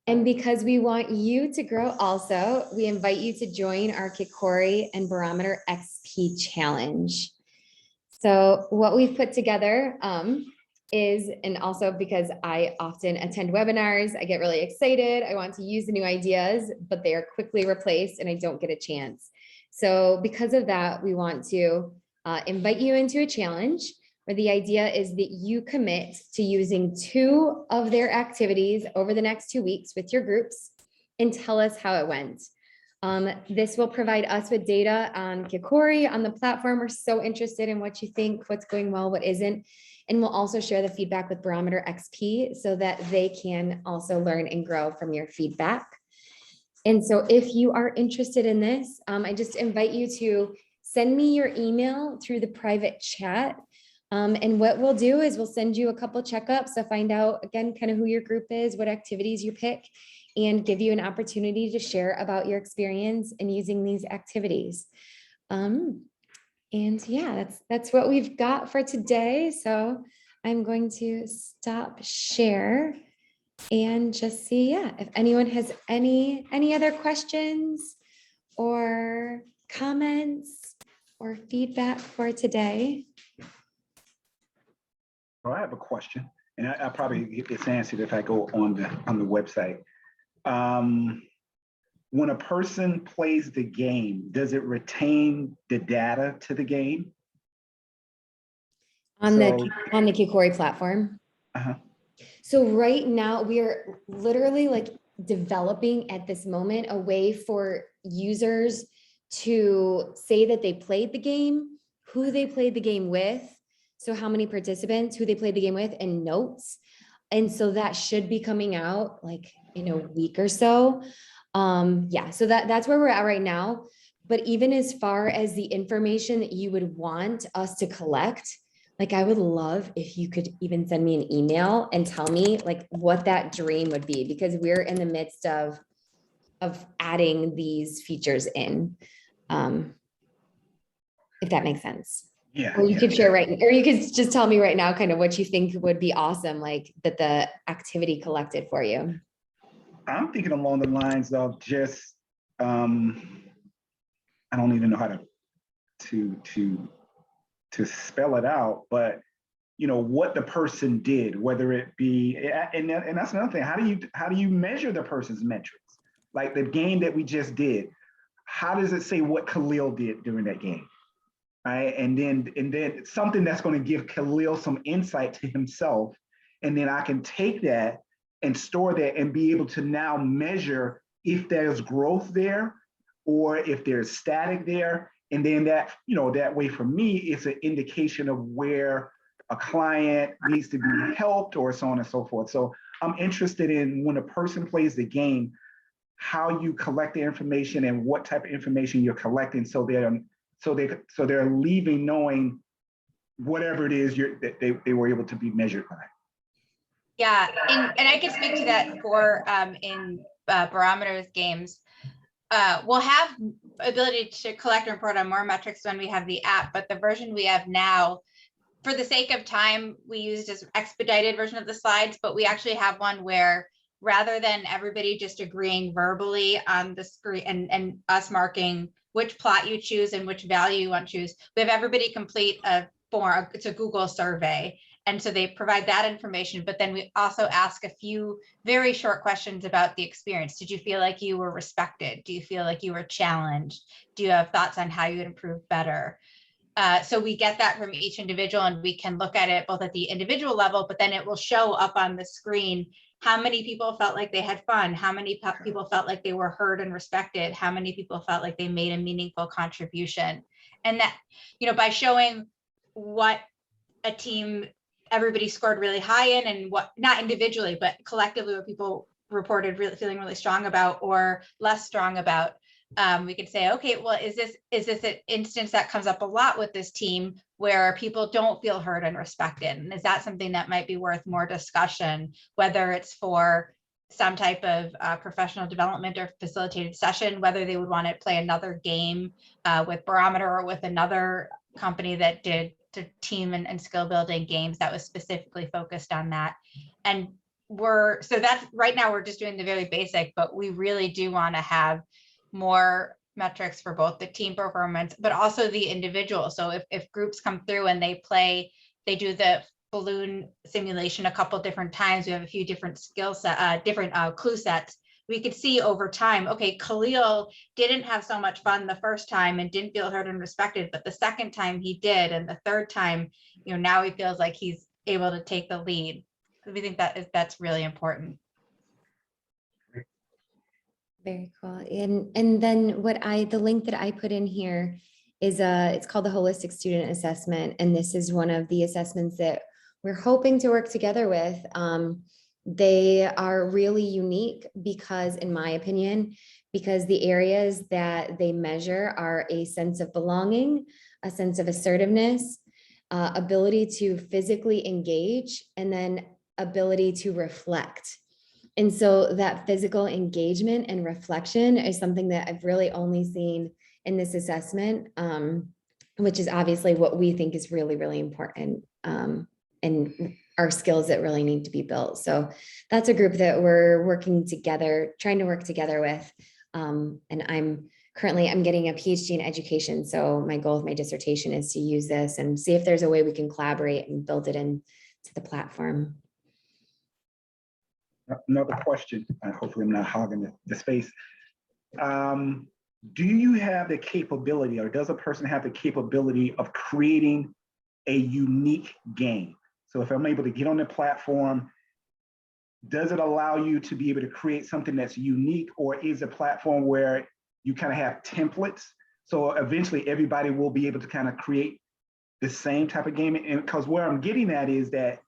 And because we want you to grow also, we invite you to join our Kikori and Barometer XP challenge. So what we've put together is, and also because I often attend webinars, I get really excited. I want to use the new ideas, but they are quickly replaced and I don't get a chance. So because of that, we want to invite you into a challenge where the idea is that you commit to using 2 of their activities over the next 2 weeks with your groups and tell us how it went. This will provide us with data on Kikori, on the platform. We're so interested in what you think, what's going well, what isn't. And we'll also share the feedback with Barometer XP so that they can also learn and grow from your feedback. And so if you are interested in this, I just invite you to send me your email through the private chat. And what we'll do is we'll send you a couple checkups to find out, again, kind of who your group is, what activities you pick, and give you an opportunity to share about your experience in using these activities. And yeah, that's what we've got for today. So I'm going to stop share and just see, if anyone has any other questions or comments or feedback for today. Well, I have a question, and I probably get this answered if I go on the website. When a person plays the game, does it retain the data to the game? On the Kikori platform? Uh-huh. So right now we are literally like developing at this moment a way for users to say that they played the game, who they played the game with, so how many participants, who they played the game with, and notes. And so that should be coming out like in a week or so. So that's where we're at right now. But even as far as the information that you would want us to collect, like I would love if you could even send me an email and tell me like what that dream would be, because we're in the midst of adding these features in, if that makes sense. Yeah. Or you could share or you could just tell me right now kind of what you think would be awesome, like that the activity collected for you. I'm thinking along the lines of just, I don't even know how to spell it out, but what the person did, whether it be, and that's another thing. How do you measure the person's metrics? Like the game that we just did, how does it say what Khalil did during that game? Right? And then something that's going to give Khalil some insight to himself, and then I can take that and store that and be able to now measure if there's growth there or if there's static there. And then that way for me, it's an indication of where a client needs to be helped or so on and so forth. So I'm interested in when a person plays the game, how you collect the information and what type of information you're collecting, so they're leaving knowing whatever it is that they were able to be measured by. Yeah, and I can speak to that for in Barometer's games. We'll have ability to collect and report on more metrics when we have the app, but the version we have now, for the sake of time, we used this expedited version of the slides, but we actually have one where rather than everybody just agreeing verbally on the screen and us marking which plot you choose and which value you want to choose, we have everybody complete a form. It's a Google survey. And so they provide that information, but then we also ask a few very short questions about the experience. Did you feel like you were respected? Do you feel like you were challenged? Do you have thoughts on how you would improve better? So we get that from each individual, and we can look at it both at the individual level, but then it will show up on the screen how many people felt like they had fun, how many people felt like they were heard and respected, how many people felt like they made a meaningful contribution. And that, by showing what a team everybody scored really high in, and what, not individually, but collectively, what people reported feeling really strong about or less strong about. We could say, okay, well, is this an instance that comes up a lot with this team where people don't feel heard and respected? And is that something that might be worth more discussion, whether it's for some type of professional development or facilitated session, whether they would want to play another game with Barometer or with another company that did to team and skill building games that was specifically focused on that. And so that's right now, we're just doing the very basic, but we really do want to have more metrics for both the team performance, but also the individual. So if groups come through and they do the balloon simulation a couple different times, we have a few different skill set, different clue sets. We could see over time, okay, Khalil didn't have so much fun the first time and didn't feel heard and respected, but the second time he did, and the third time, now he feels like he's able to take the lead. So we think that's really important. Very cool. And then the link that I put in here is it's called the Holistic Student Assessment. And this is one of the assessments that we're hoping to work together with. They are really unique because, in my opinion, because the areas that they measure are a sense of belonging, a sense of assertiveness, ability to physically engage, and then ability to reflect. And so that physical engagement and reflection is something that I've really only seen in this assessment, which is obviously what we think is really, really important, and our skills that really need to be built. So that's a group that we're trying to work together with. And I'm getting a PhD in education. So my goal with my dissertation is to use this and see if there's a way we can collaborate and build it into the platform. Another question, hopefully I'm not hogging the space. Do you have the capability, or does a person have the capability of creating a unique game? So if I'm able to get on the platform, does it allow you to be able to create something that's unique, or is a platform where you kind of have templates? So eventually everybody will be able to kind of create the same type of game. And because where I'm getting at is that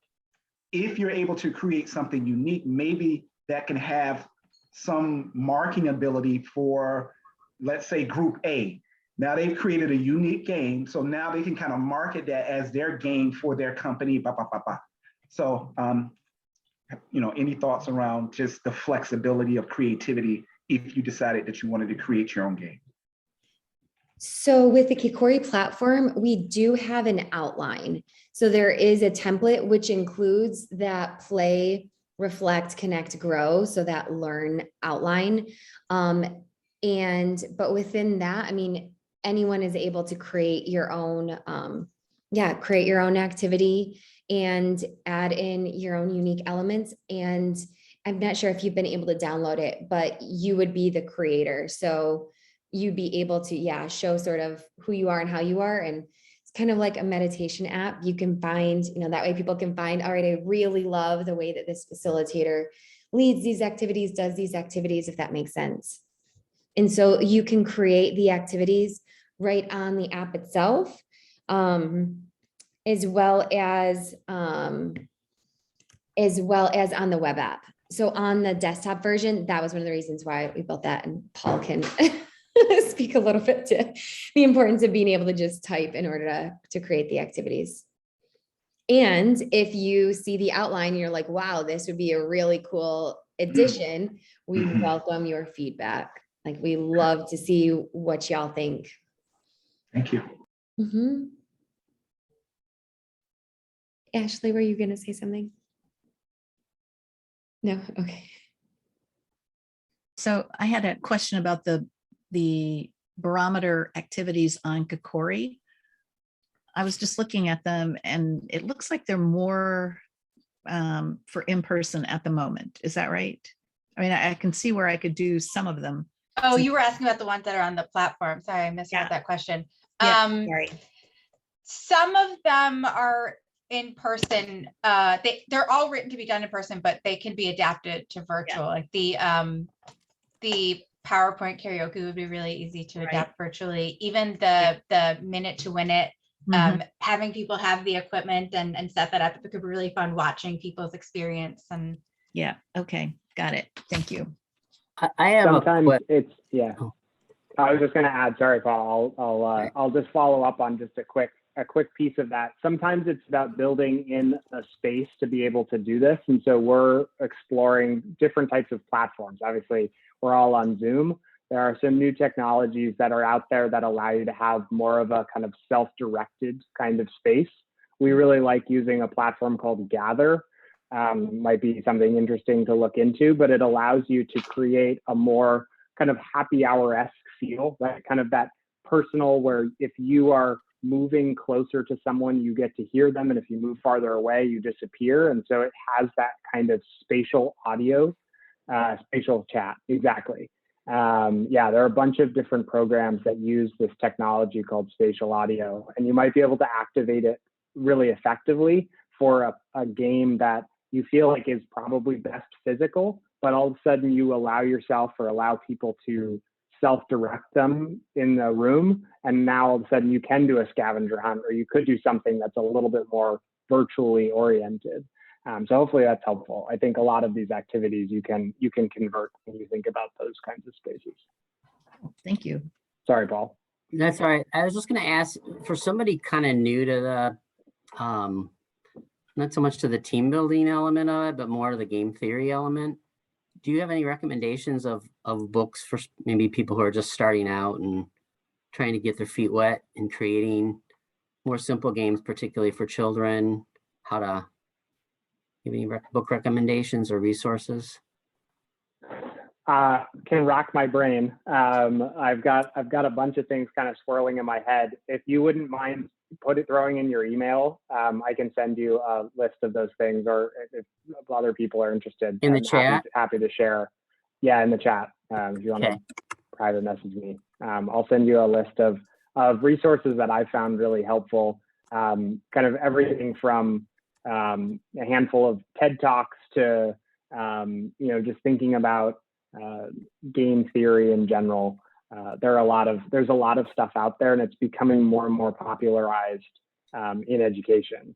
if you're able to create something unique, maybe that can have some marking ability for, let's say, group A. Now they've created a unique game, so now they can kind of market that as their game for their company. So, any thoughts around just the flexibility of creativity if you decided that you wanted to create your own game? So with the Kikori platform, we do have an outline. So there is a template which includes that play, reflect, connect, grow. So that learn outline. But within that, anyone is able to create your own, activity and add in your own unique elements. And I'm not sure if you've been able to download it, but you would be the creator. So you'd be able to, show sort of who you are and how you are. And it's kind of like a meditation app. You can find, that way people can find, all right, I really love the way that this facilitator leads these activities, does these activities, if that makes sense. And so you can create the activities right on the app itself. as well as on the web app. So on the desktop version, that was one of the reasons why we built that, and Paul can speak a little bit to the importance of being able to just type in order to create the activities. And if you see the outline, you're like, wow, this would be a really cool addition, we welcome your feedback. Like, we love to see what y'all think. Thank you. Mhm. Ashley, were you going to say something? No? Okay. So I had a question about the barometer activities on Kikori. I was just looking at them and it looks like they're more for in-person at the moment. Is that right? I mean, I can see where I could do some of them. Oh, you were asking about the ones that are on the platform. Sorry, I misread that question. Yeah, sorry. Some of them are in person. They're all written to be done in person, but they can be adapted to virtual. Like the PowerPoint karaoke would be really easy to adapt virtually. Even the minute to win it, having people have the equipment and set that up, it could be really fun watching people's experience. And yeah, okay, got it. Thank you. I have sometimes a it's I was just going to add, sorry, Paul, I'll just follow up on just a quick piece of that. Sometimes it's about building in a space to be able to do this. And so we're exploring different types of platforms. Obviously, we're all on Zoom. There are some new technologies that are out there that allow you to have more of a kind of self-directed kind of space. We really like using a platform called Gather. Might be something interesting to look into, but it allows you to create a more kind of happy hour-esque feel, right? Kind of that personal, where if you are moving closer to someone, you get to hear them, and if you move farther away, you disappear. And so it has that kind of spatial audio, spatial chat, exactly. Yeah, there are a bunch of different programs that use this technology called spatial audio, and you might be able to activate it really effectively for a game that you feel like is probably best physical, but all of a sudden you allow yourself or allow people to self-direct them in the room. And now all of a sudden you can do a scavenger hunt, or you could do something that's a little bit more virtually oriented. So hopefully that's helpful. I think a lot of these activities you can convert when you think about those kinds of spaces. Thank you. Sorry, Paul. That's all right. I was just going to ask, for somebody kind of new to the, not so much to the team building element of it, but more to the game theory element. Do you have any recommendations of books for maybe people who are just starting out and trying to get their feet wet in creating more simple games, particularly for children? How to give any book recommendations or resources? Can rock my brain. I've got a bunch of things kind of swirling in my head. If you wouldn't mind throwing in your email, I can send you a list of those things, or if other people are interested, in the chat, happy to share. Yeah, in the chat. If you want to private message me, I'll send you a list of resources that I found really helpful. Kind of everything from a handful of TED Talks to just thinking about game theory in general. There's a lot of stuff out there, and it's becoming more and more popularized in education.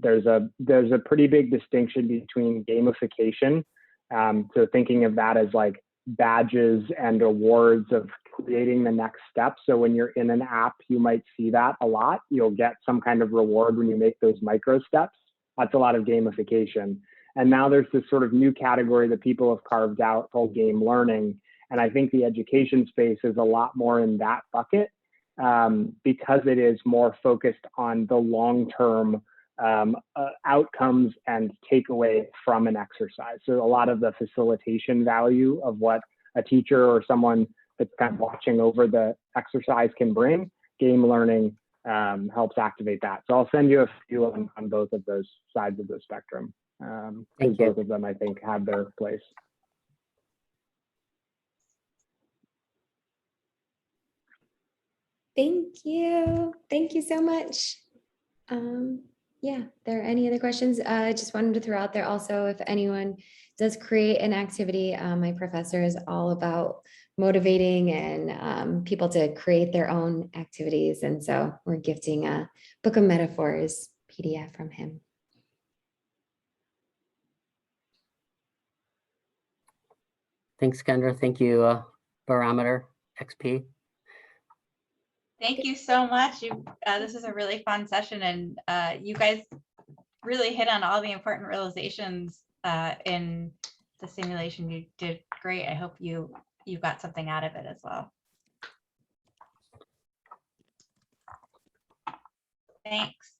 There's a pretty big distinction between gamification, so thinking of that as like badges and awards of creating the next step. So when you're in an app, you might see that a lot. You'll get some kind of reward when you make those micro steps. That's a lot of gamification. And now there's this sort of new category that people have carved out called game learning. And I think the education space is a lot more in that bucket because it is more focused on the long-term outcomes and takeaway from an exercise. So a lot of the facilitation value of what a teacher or someone that's kind of watching over the exercise can bring, game learning helps activate that. So I'll send you a few on both of those sides of the spectrum. Because both of them, I think, have their place. Thank you. Thank you so much. Yeah, there are any other questions? I just wanted to throw out there also, if anyone does create an activity. My professor is all about motivating and people to create their own activities. And so we're gifting a book of metaphors PDF from him. Thanks, Kendra. Thank you, Barometer XP. Thank you so much. This is a really fun session, and you guys really hit on all the important realizations in the simulation. You did great. I hope you got something out of it as well. Thanks.